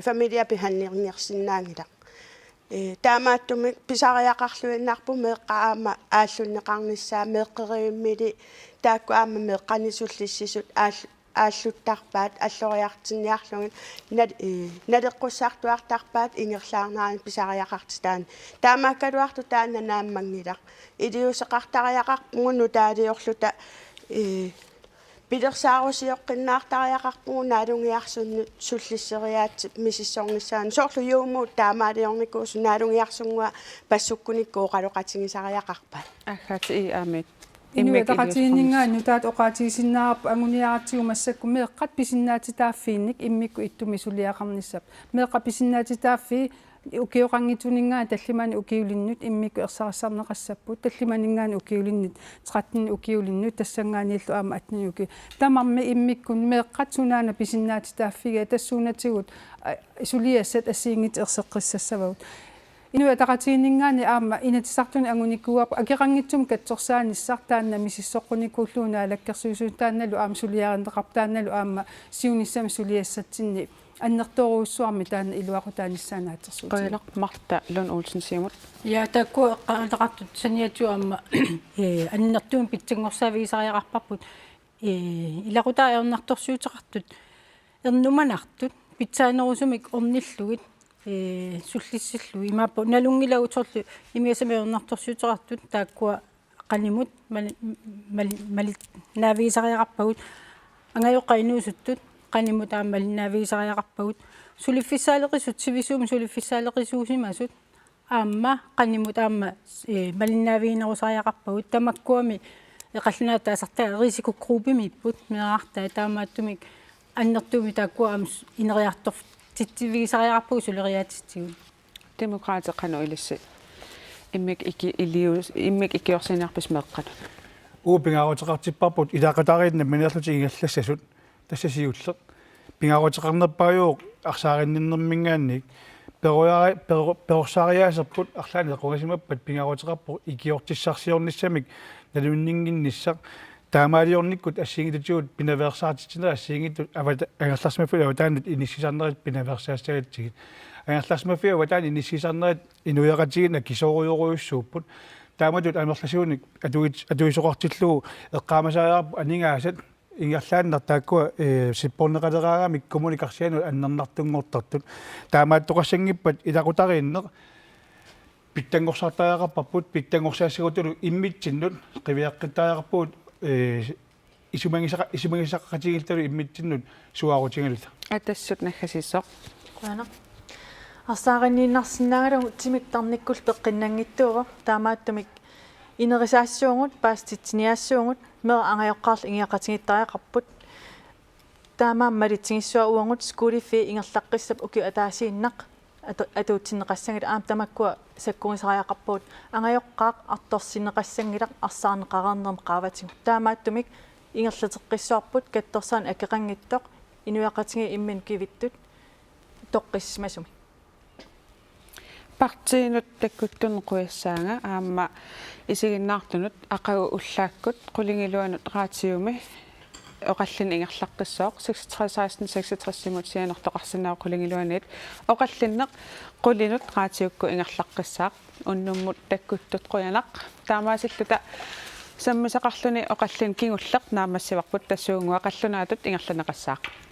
фамилиа пиханнерниерсиннаангила таамааттуми писариақарлуиннарпу меэққаама ааллуннеқарниссаа меэққериуммили таакку аама меэққанисуллиссисут ааллуттарпаат аллориартинниарлугин налеққуссаартуартарпаат ингерлаарнаани писариақартитаани таамааккалуарту таанна нааммангила илиусеқартариақарпугу таалиорлута пилерсаарусиоққиннаартариақарпугу наалунгиарсунну суллиссериаат мисиссорнissaани соорлу юумуу таамаалиорникуусу наалунгиарсунгуа пассуккуниккуу қалоқатигисариақарпат аггаати и аамит иммекатииннгаанну таат оqaатигисиннаарпу агуниаратигу массакку меэққат писиннаатитааффиинник иммикку иттуми сулиақарниссап меэққа писиннаатитааффи укиоқангитунингаа таллимани укиулиннут иммикку ерсарассарнеқассаппут таллиманингаани укиулиннит 13 укиулиннут тассангааниллу аама атниуки тамарми иммиккун меэққат сунаана писиннаатитааффига тассуунатигут сулиассат ассиингит ерсеққиссассавагут инуа тақатииннгаани аама инатисартуни агуниккуарпу акеқангитсум катсорсааниссартаанна мисиссоққуникууллуунаа лаккерсуусуун таанналу аама сулиарандеқартаанналу аама сиунissами сулиассатсинни аннерторуussуарми таана илуақутааниссаанаатерсуут қойлақ марта лун Олсен симут я такку эққаалеқартут саниатуамма аннертуун питсангорсаавигисариақарпарпут илақутааернарторсуутеқартут ернуманартут питсаанерусумик орниллугит суллиссиллу имааппу налунгилагуторлу имиасамиернарторсуутеқартут тааккуа qalimut malit navigisariaqarpagut angayuqqainuusuttut qalimut aammal navigisariaqarpagut suliffissaaleqisut sivisuum suliffissaaleqisuusimasut aamma qalimut aamma malinnaviginerusariaqarpagut tamakkuami eqallinaataasartaa risikugruupimiipput meerartaa taamaattumik annertuumi taakkua aam ineriartor tittivigisariaqarpagu suleriaatistigut demokraateqanu ilissi immik ikiorsinarpis meeqqanut pingaarutaqartipparput ilaaqatariitna minerluti ingallassasut tassasiulleq pingaarutaqarnerpariuq arsaarinninnermingaannik perusaariaaserput arlaani qungasimappat pingaarutaqarpu ikiortissarsiornissamik nalunninginnissaq taamaaliornikkut assiingitutigut pinaversaartitsinera assiingitut avata angerlarsmafula avataanut inissisarnerit pinaversaassagitsigit angerlarsmafia avataan inissisarnerit inuiaqatigina kisooruyuruissuupput тааматут амерласууник атуисоқартиллуу эққаамасаариарпу анингаасат ингерлааннер тааккуа сиппорнеқалераараа миккоммуникарсиану аннернартунгортартут таамаат тоқассангиппат илақутарииннеқ питтангорсартаариақарпарпут питтангорсаассагутулу иммитсиннут қивиаққиттаариақарпуут исумагисаққатигилталу иммитсиннут суаарутингалута атассут наггасиссоқ куана арсааринииннарсинаагалу тимик тарниккул пеққиннангиттуува таамааттумик инерисаассуугут пааститсиниаассуугут меа ангайоққарл ингиақатигиттариақарпут таамааммалитсигиссуа уангут скулифи ингерлаққиссап уки атаасииннақ атуутсиннеқассангила аам тамаккуа саккугисариақарпуут ангайоққаақ арторсиннеқассангилақ арсаарнеқараарнерм qaаватигу таамааттумик ингерлатеққиссуарпут катторсаан акеқангиттоқ инуяқатиги иммин кивиттут тоққиссимасуми партиинут таккуттун қуяссаага аама исигиннаартунут ақагу уллааккут қулингилуанут раатиуми оқаллин ингерлаққиссооқ 6316 сианертоқарсинаа қулингилуанит оқаллиннеқ қулинут раатиукку ингерлаққиссаақ уннуммут таккуттут қуянақ таамаасиллута саммисақарлуни оқаллин кигуллеқ наамассиварпут тассуунгуа қаллунаатут ингерланеқассаақ